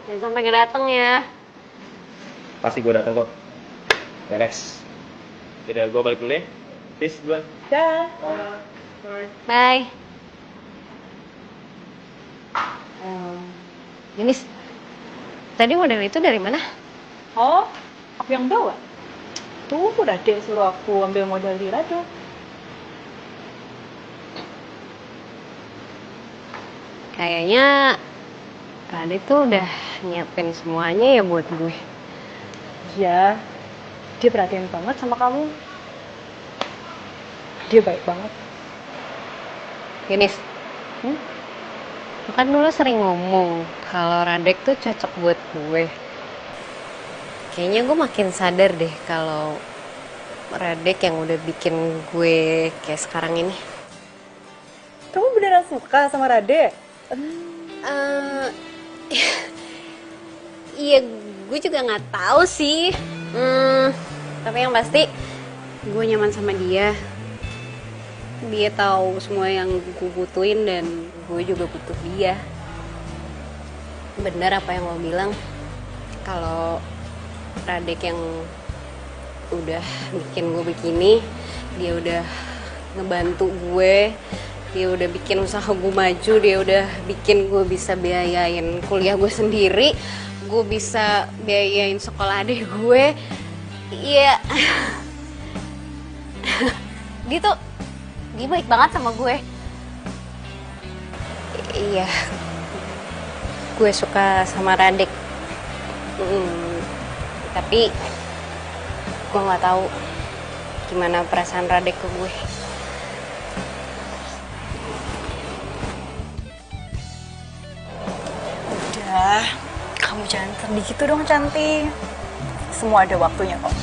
Jangan sampai gak dateng ya. pasti gue datang kok. Beres. Jadi gue balik dulu ya. Peace, duluan. Dah. Bye. Jenis, tadi model itu dari mana? Oh, aku yang bawa. Tuh, udah deh suruh aku ambil modal di Rado. Kayaknya Rade tuh udah nyiapin semuanya ya buat gue. Iya, dia perhatian banget sama kamu. Dia baik banget. Jenis, lu kan dulu sering ngomong kalau Radek tuh cocok buat gue. Kayaknya gue makin sadar deh kalau Radek yang udah bikin gue kayak sekarang ini. Kamu beneran suka sama Rade? Iya, gue juga nggak tahu sih. Tapi yang pasti gue nyaman sama dia. Dia tahu semua yang gue butuhin dan gue juga butuh dia. Bener apa yang lo bilang, kalau Radek yang udah bikin gue begini, dia udah ngebantu gue Dia udah bikin usaha gue maju, dia udah bikin gue bisa biayain kuliah gue sendiri, gue bisa biayain sekolah adik gue. Iya. Dia baik banget sama gue. Iya. Gue suka sama Radek. Tapi gue nggak tahu gimana perasaan Radek ke gue. Udah, kamu jangan sedih gitu dong, Cantik. Semua ada waktunya kok.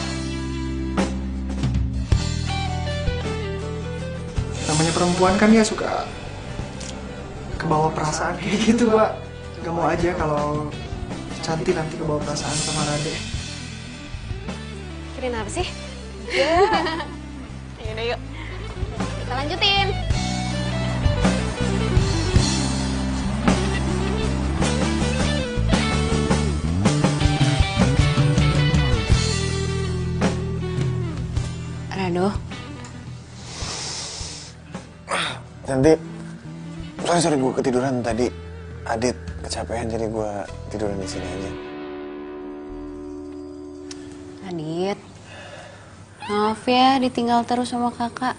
Namanya perempuan kan ya suka kebawa perasaan kayak gitu, Pak. Gak mau aja kalau Cantik nanti kebawa perasaan sama Rade. Kirain apa sih? Yaudah yuk, kita lanjutin. Rado. Cantik, sorry gue ketiduran tadi. Adit kecapean jadi gue tiduran di sini aja. Adit, maaf ya ditinggal terus sama kakak.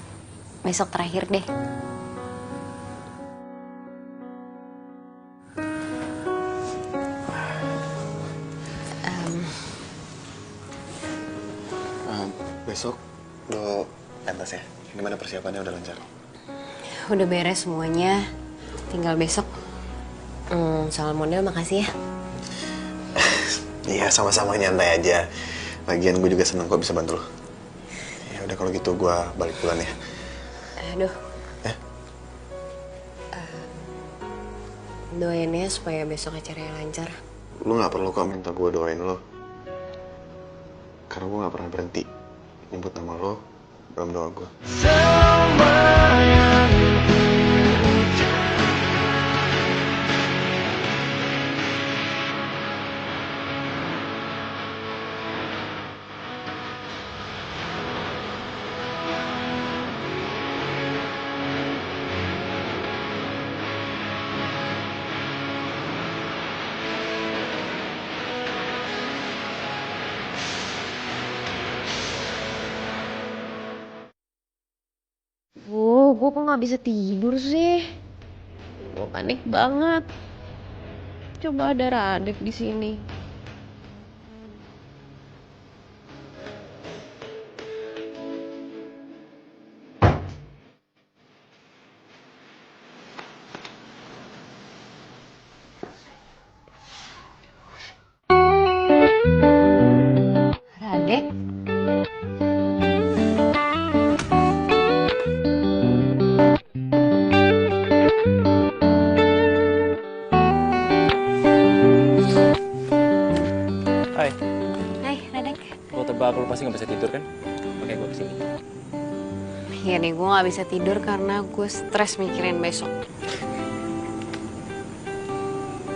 Besok terakhir deh. Besok lo pentas ya? Gimana persiapannya, udah lancar? Udah beres semuanya, tinggal besok. Soal model makasih ya. Iya, sama-sama, nyantai aja. Lagian gue juga seneng kok bisa bantu lo. Ya udah kalau gitu gue balik pulang ya. Aduh. Doain ya supaya besok acaranya lancar. Lo nggak perlu kok minta gue doain lo. Karena gue nggak pernah berhenti nyebut nama lo dalam doa gue. Gue kok nggak bisa tidur sih? Gue panik banget. Coba ada Radek di sini. Radek? Lu pasti nggak bisa tidur kan? Oke, gue kesini. Iya nih, gue nggak bisa tidur karena gue stres mikirin besok.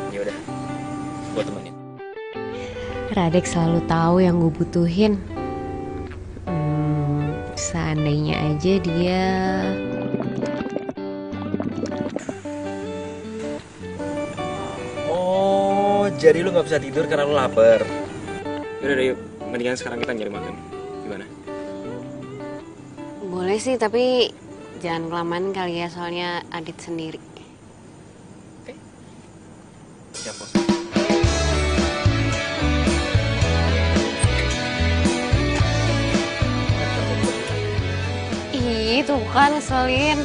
Ya udah, gue temenin. Radek selalu tahu yang gue butuhin. Seandainya aja dia... Oh, jadi lu nggak bisa tidur karena lu lapar. Yaudah deh, yuk. Mendingan sekarang kita nyari makan. Gimana? Boleh sih, tapi jangan kelamaan kali ya, soalnya Adit sendiri. Oke. Siap, Bos. Ih, tuh kan ngeselin.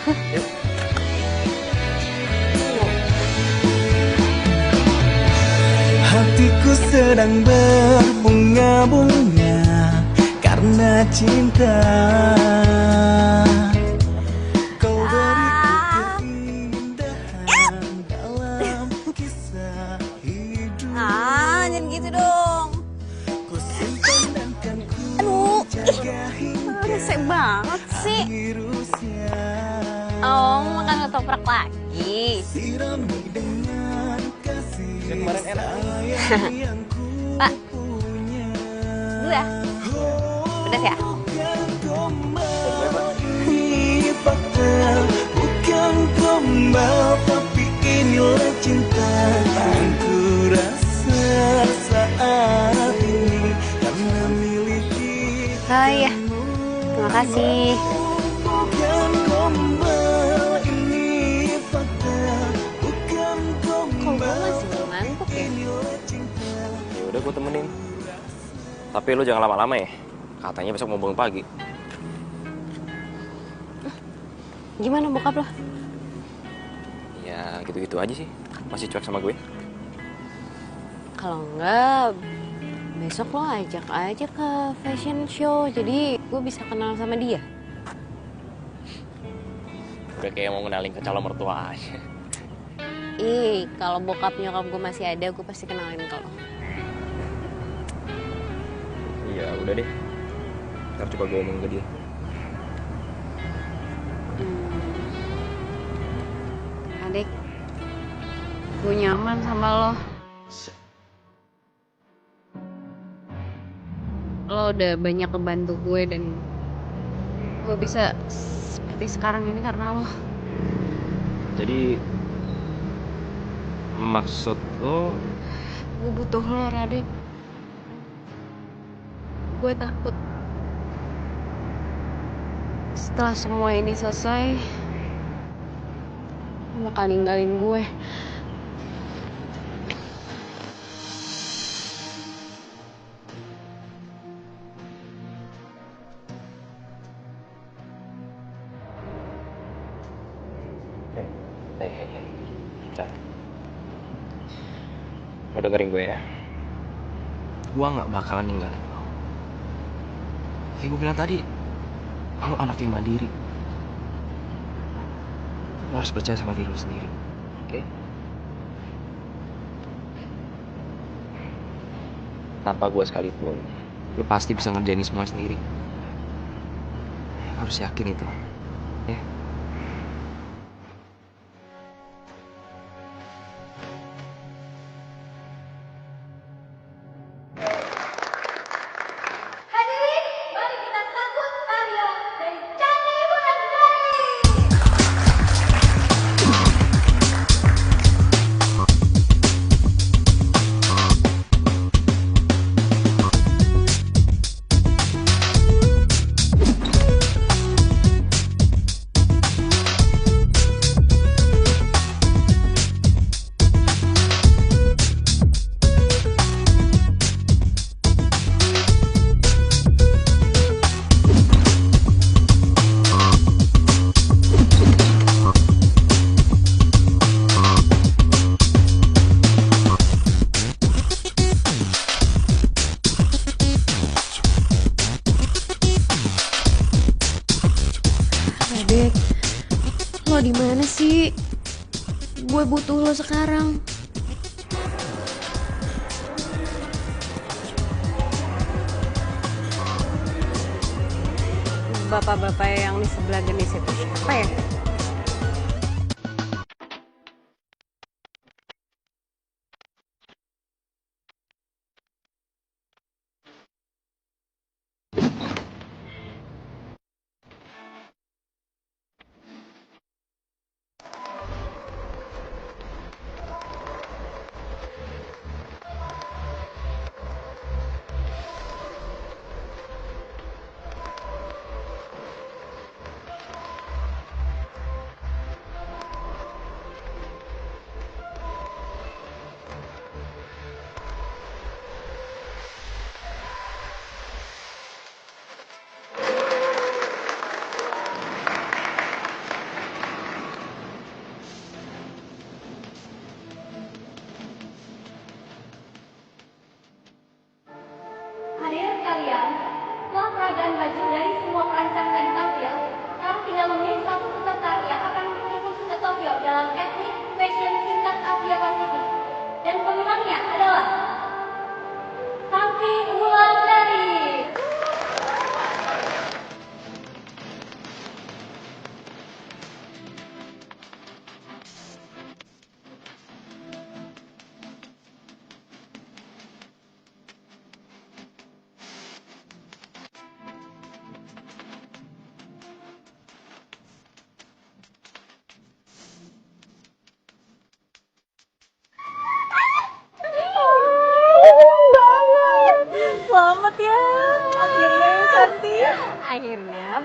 Yuk. Hatiku sedang berbunga-bunga karena cinta. Kau beriku keindahan dalam kisah hidup. Jangan gitu dong. Ku simpan dan kan ku jaga hingga Rese banget sih. akhir usia. Oh, makan ketoprak lagi. Sirami dengan kasih kemarin enak. Pak, dulu ya. Pedas ya? Fakta Makasih. Bukan gombal, ini fakta. Bukan Kok gue gombal. masih ngantuk ya? Ya udah gue temenin. Tapi lu jangan lama-lama ya. Katanya besok mau bangun pagi. Gimana bokap lo? Ya gitu-gitu aja sih. Masih cuek sama gue. Kalau enggak, besok lo ajak aja ke fashion show. Jadi gue bisa kenal sama dia. Udah kayak mau kenalin ke calon mertua aja. Ih, kalau bokap nyokap gue masih ada, gue pasti kenalin ke lo. Iya udah deh. Ntar coba gue ngomong ke dia. Adik, gue nyaman sama lo. Lo udah banyak ngebantu gue dan gue bisa seperti sekarang ini karena lo. Jadi maksud lo? Gue butuh lo, Radek. Gue takut setelah semua ini selesai, lo bakal ninggalin gue. Lo dengerin gue ya. Gue gak bakalan ninggalin lo. Kayak gue bilang tadi, lo anak yang mandiri. Lo harus percaya sama diri lo sendiri. Oke? Tanpa gue sekalipun, lo pasti bisa ngerjain semua sendiri. Lo harus yakin itu. Ya? Hadirin, mari kita sambut karya dari Candi Wulandari. Radek, lo di mana sih? Gue butuh lo sekarang. Bapak-bapak yang di sebelah genis itu siapa ya?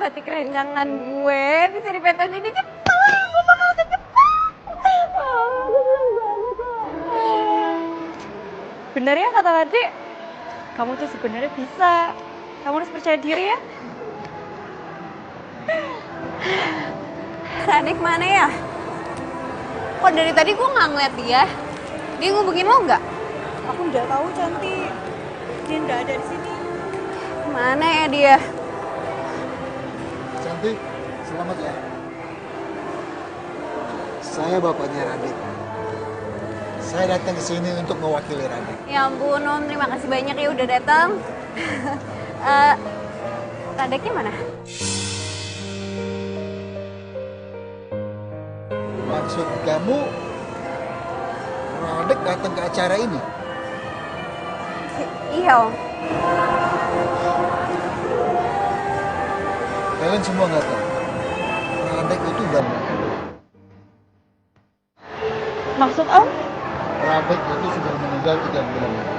hati kerencangan gue bisa dipentas ini cepat. Gue bakal cepat. Bener ya kata adik? Kamu tuh sebenarnya bisa. Kamu harus percaya diri ya. Radik mana ya? Kok dari tadi gue nggak ngeliat dia? Dia ngubungin lo nggak? Aku udah tahu Cantik. Dia nggak ada di sini. Mana ya dia? Cantik, selamat ya. Saya bapaknya Radit. Saya datang ke sini untuk mewakili Radit. Ya ampun Om, terima kasih banyak ya udah datang. Radiknya mana? Maksud kamu Radit datang ke acara ini? Iya Om. Kalian semua nggak tahu. Radit itu ganda. Maksud Om? Radit itu sudah meninggal 3 bulan lalu.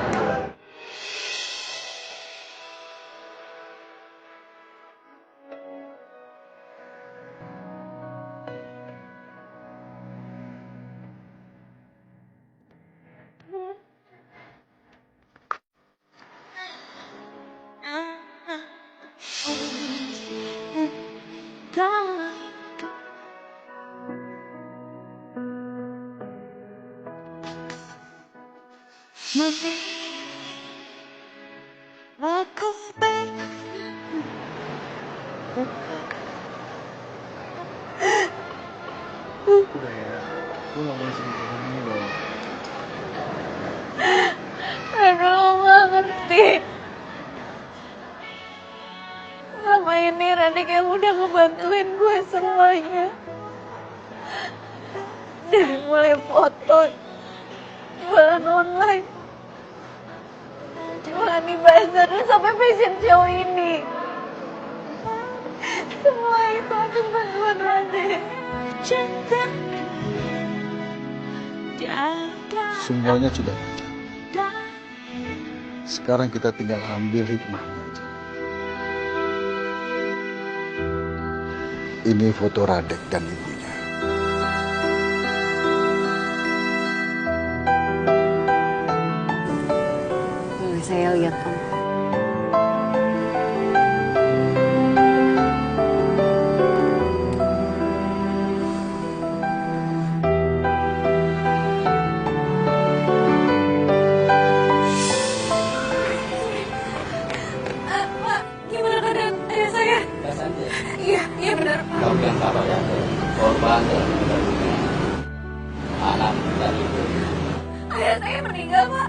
Udah ya, gue gak mau sedih kayak gini loh. Aduh, gak ngerti. Selama ini Radik yang udah ngebantuin gue semuanya. Dari mulai foto, jualan online, jualan di bazar, sampai fashion show ini. Semua itu atas bantuan Radik. Semuanya sudah ada. Sekarang kita tinggal ambil hikmahnya aja. Ini foto Radek dan ibunya. Boleh saya lihat Om? Gimana keadaan ayah saya? Iya benar. Kamu yang sabar ya, korban dan anak dan ibu. Ayah saya meninggal, Pak.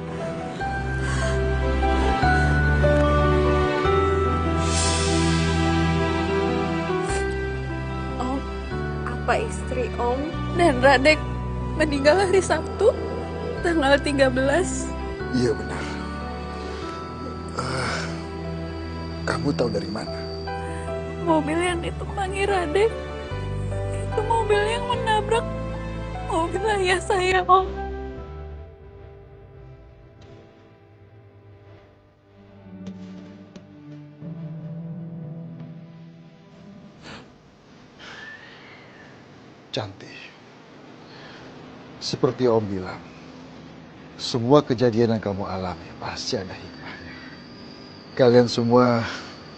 Om, apa istri Om dan Radek meninggal hari Sabtu, tanggal 13? Iya benar. Kamu tahu dari mana? Mobil yang ditumpangi Radek, itu mobil yang menabrak mobil ayah saya, Om. Cantik. Seperti Om bilang, semua kejadian yang kamu alami pasti ada hikmahnya. Kalian semua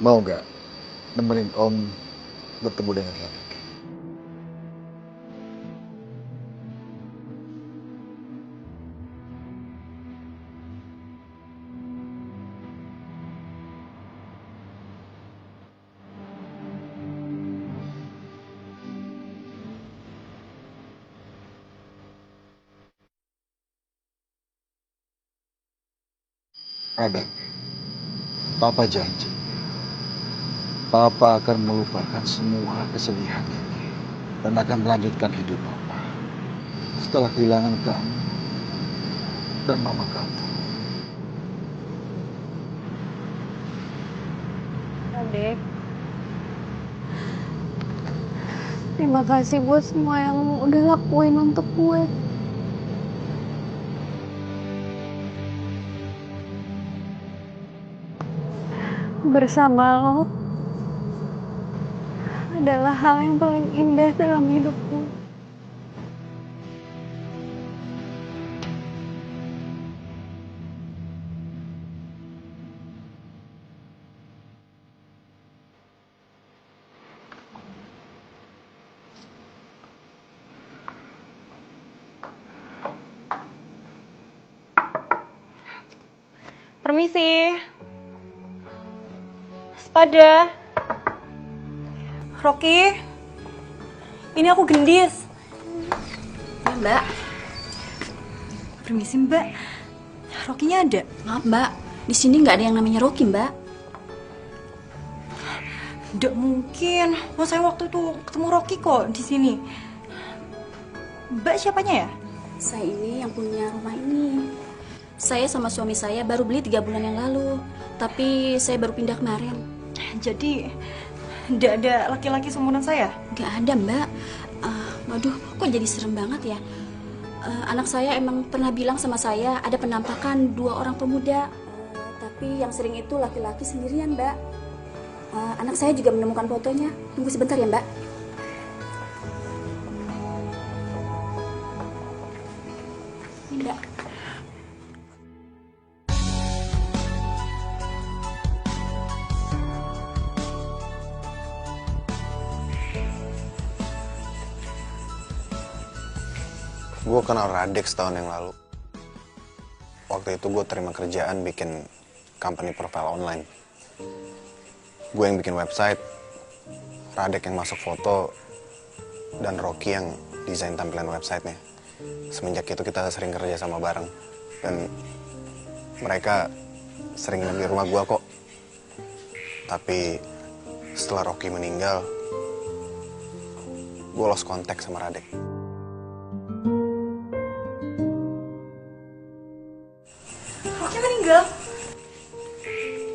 mau nggak nemenin Om bertemu dengan Radek? Radek, Papa janji, Papa akan melupakan semua kesedihan ini dan akan melanjutkan hidup Papa setelah kehilangan kamu dan mama kamu. Radek, terima kasih buat semua yang udah lakuin untuk gue. Bersama lo, adalah hal yang paling indah dalam hidupku. Permisi. Sepada. Rocky, ini aku Gendis. Ya, Mbak. Permisi, Mbak. Rocky-nya ada? Maaf, Mbak. Di sini nggak ada yang namanya Rocky, Mbak. Nggak mungkin. Wah, saya waktu itu ketemu Rocky kok di sini. Mbak siapanya ya? Saya ini yang punya rumah ini. Saya sama suami saya baru beli 3 bulan yang lalu. Tapi saya baru pindah kemarin. Jadi, nggak ada laki-laki seumuran saya? Nggak ada, Mbak. Waduh, kok jadi serem banget ya? Anak saya emang pernah bilang sama saya ada penampakan 2 orang pemuda. Tapi yang sering itu laki-laki sendirian, Mbak. Anak saya juga menemukan fotonya. Tunggu sebentar ya, Mbak. Ini, Mbak. Gue kenal Radek setahun yang lalu. Waktu itu gue terima kerjaan bikin company profile online. Gue yang bikin website, Radek yang masuk foto, dan Rocky yang desain tampilan websitenya. Semenjak itu kita sering kerja sama bareng. Dan mereka sering nginep di rumah gue kok. Tapi setelah Rocky meninggal, gue lost contact sama Radek.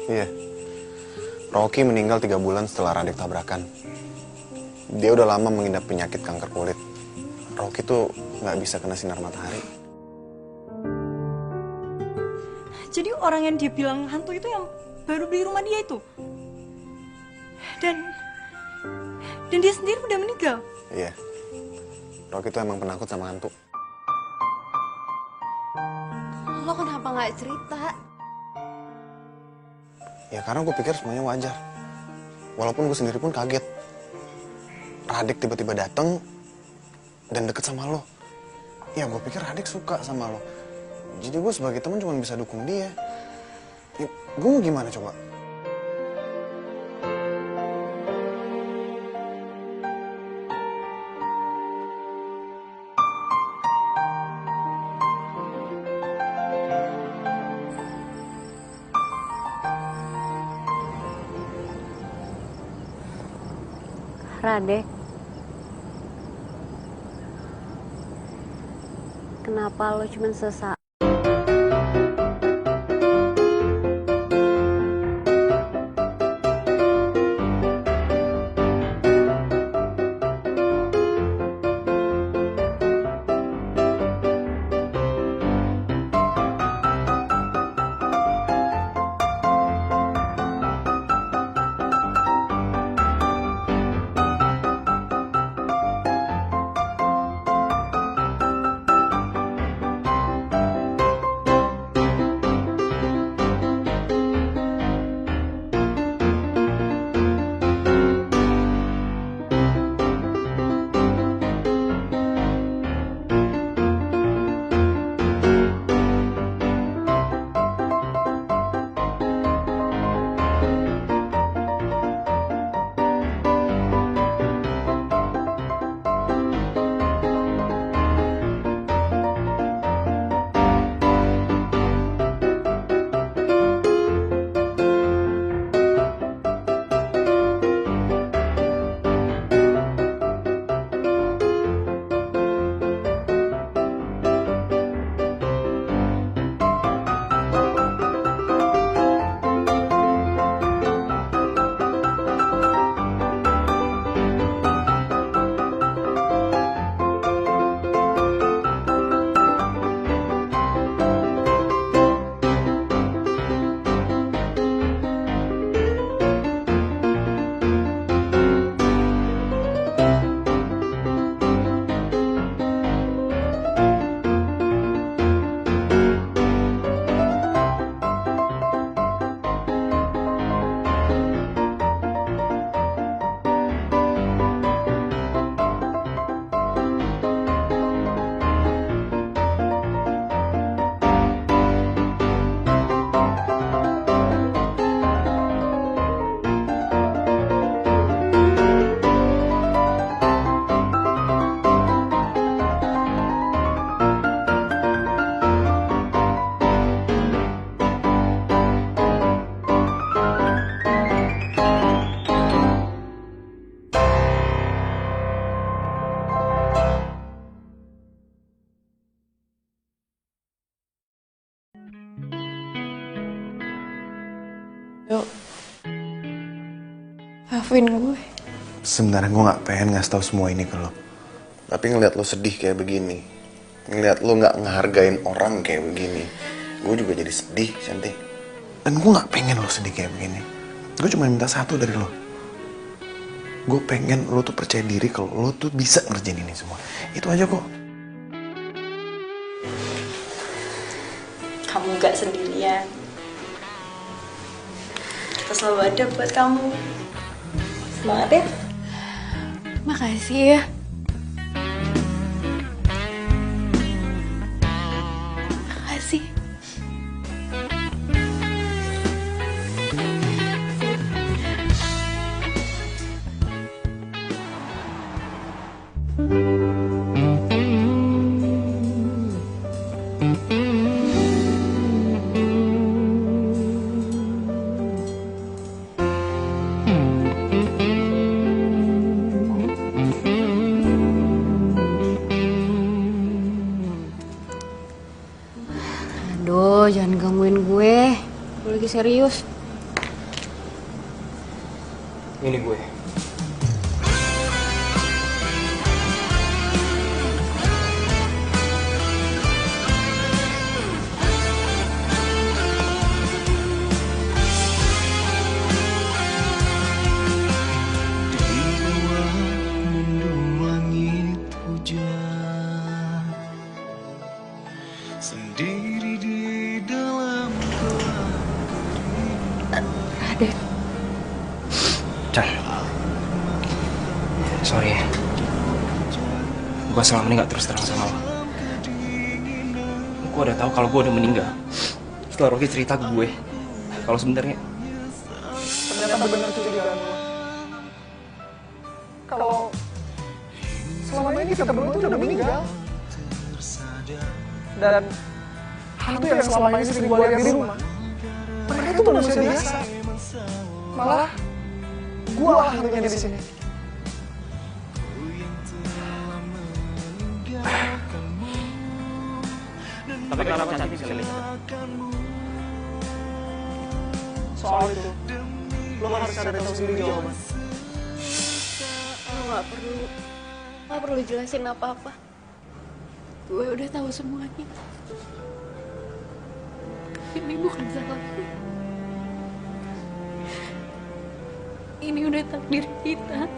Iya, Rocky meninggal 3 bulan setelah Radek tabrakan. Dia udah lama mengidap penyakit kanker kulit. Rocky tuh nggak bisa kena sinar matahari. Jadi orang yang dia bilang hantu itu yang baru beli rumah dia itu? Dan dia sendiri udah meninggal? Iya, Rocky tuh emang penakut sama hantu. Lo kenapa nggak cerita? Ya karena gue pikir semuanya wajar. Walaupun gue sendiri pun kaget. Radek tiba-tiba dateng dan deket sama lo. Ya gue pikir Radek suka sama lo. Jadi gue sebagai teman cuma bisa dukung dia. Ya, gue mau gimana coba? Radek, kenapa lo cuma sesaat? Maafin gue. Sebenarnya gue nggak pengen ngasih tahu semua ini ke lo. Tapi ngeliat lo sedih kayak begini, ngeliat lo nggak ngehargain orang kayak begini, gue juga jadi sedih, Cantik. Dan gue nggak pengen lo sedih kayak begini. Gue cuma minta satu dari lo. Gue pengen lo tuh percaya diri kalau lo tuh bisa ngerjain ini semua. Itu aja kok. Kamu gak sendirian. Kita selalu ada buat kamu. Semangat ya. Makasih ya. Makasih. Aduh, jangan gangguin gue. Gue lagi serius. Ini gue. Sendiri di dalam Radit. Chan, sorry ya. Gue selama ini gak terus terang sama lo. Gue udah tahu kalau gue udah meninggal. Setelah Rocky cerita ke gue kalau sebenarnya Ternyata benar tuh dugaan lo. Kalau selama ini kita berdua tuh udah meninggal. Dan hantu yang selama ini sering gue lihat di rumah, mereka tuh manusia biasa. Malah gue hantunya di sini. tapi kenapa Cantik bisa lihat? Soal itu, lo harus cari tahu sendiri jawaban. Lo gak perlu jelasin apa-apa. Gue udah tahu semuanya. Ini bukan salahku. Ini udah takdir kita.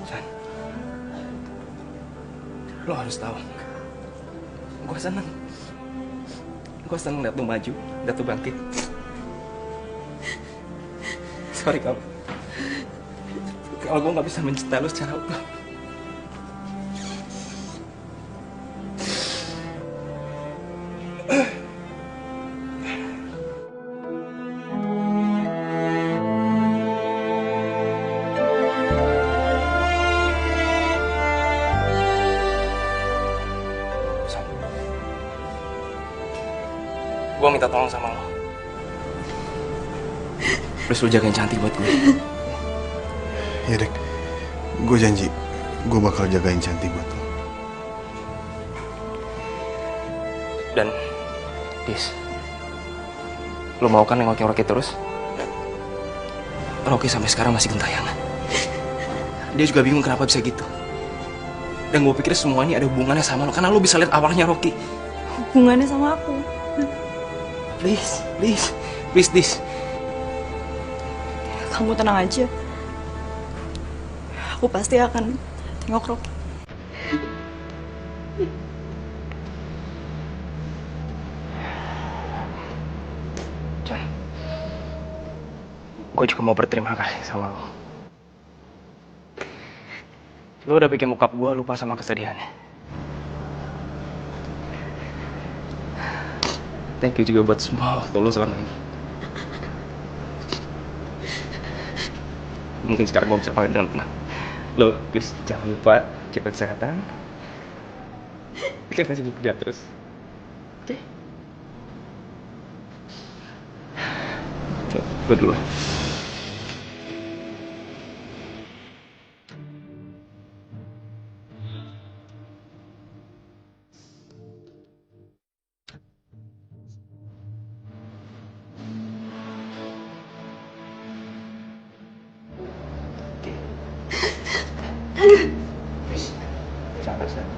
San, lo harus tahu. Gue seneng. Gue seneng liat lo maju, liat lo bangkit. Sorry kalau gue nggak bisa mencintai lo secara utuh. Gue minta tolong sama lo. Please lo jagain Cantik buat gue. Ya Dek, gue janji gue bakal jagain Cantik buat lo. Dan Dis, lo mau kan nengokin Rocky terus? Rocky sampai sekarang masih gentayangan. Dia juga bingung kenapa bisa gitu. Dan gue pikir semua ini ada hubungannya sama lo, karena lo bisa lihat awalnya Rocky. Hubungannya sama aku. Please, Dis. Kamu tenang aja. Aku pasti akan tengok Rocky. John, gue juga mau berterima kasih sama lo. Lo udah bikin bokap gue lupa sama kesedihannya. Thank you juga buat semua waktu lo selama ini. Mungkin sekarang gue bisa panggil dengan tenang. Lo, please jangan lupa jaga kesehatan. Kita masih bekerja terus. Oke? Gue dulu. Jangan sayang.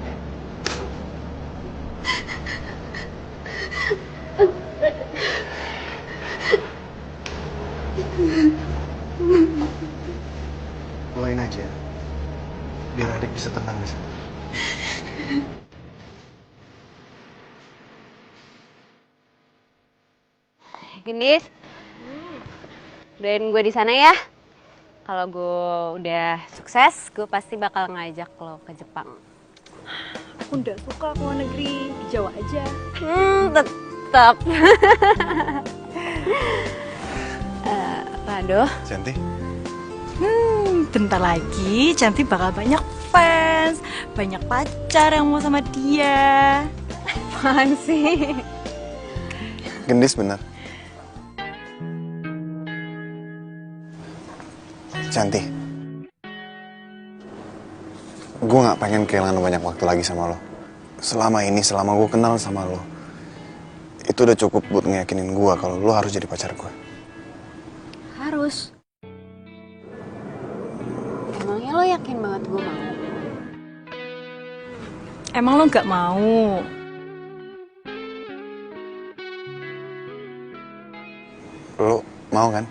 Bawain aja, biar adik bisa tenang di sana. Gendis, doain gue di sana ya. Kalau gue udah sukses, gue pasti bakal ngajak lo ke Jepang. Aku nggak suka ke luar negeri, di Jawa aja. Tetap. Rado. Cantik. Bentar lagi Cantik bakal banyak fans, banyak pacar yang mau sama dia. Apaan sih? Gendis bener. Cantik. Gue gak pengen kehilangan banyak waktu lagi sama lo. Selama ini, selama gue kenal sama lo, itu udah cukup buat ngeyakinin gue kalau lo harus jadi pacar gue. Harus. Emangnya lo yakin banget gue mau? Emang lo nggak mau? Lo mau kan?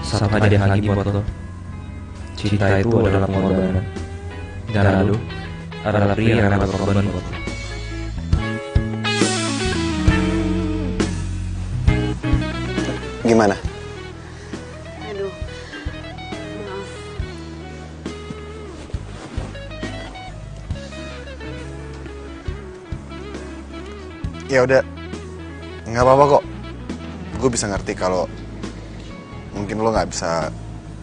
Satu hadiah lagi buat lo. Cinta itu adalah pengorbanan. Dan Rado adalah pria yang rela berkorban buat lo. Gimana? Aduh, maaf. Ya udah, nggak apa-apa kok. Gue bisa ngerti kalau mungkin lo nggak bisa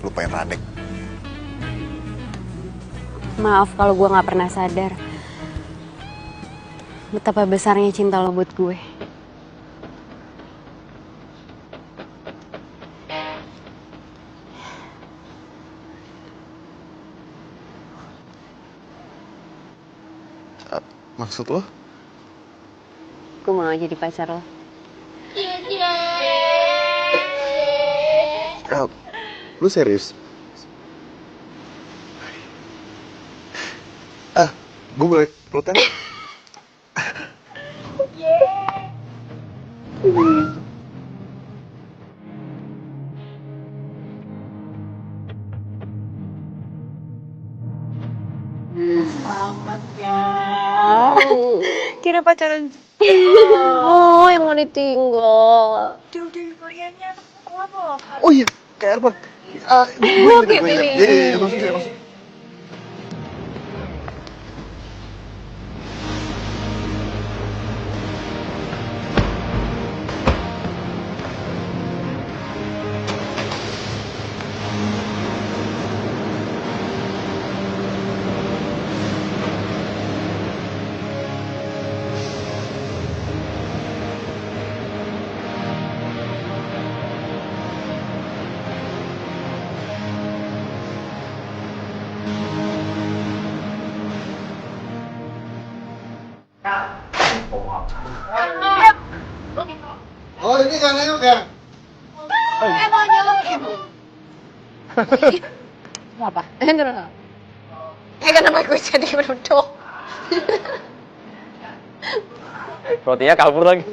lupain Radek. Maaf kalau gue nggak pernah sadar betapa besarnya cinta lo buat gue. Maksud lo? Gue mau jadi pacar lo. Lu serius? Gue boleh pelukan? Selamat ya. Kira pacaran. Oh, yang mau ditinggal. Udah kaliannya apa? Oh iya, kayak apa? Oke, pilih. Maksud. Oh ini kan nengok ya? Emang nyelok. Apa? Kenapa gue jadi menunduk? Rotinya kabur lagi.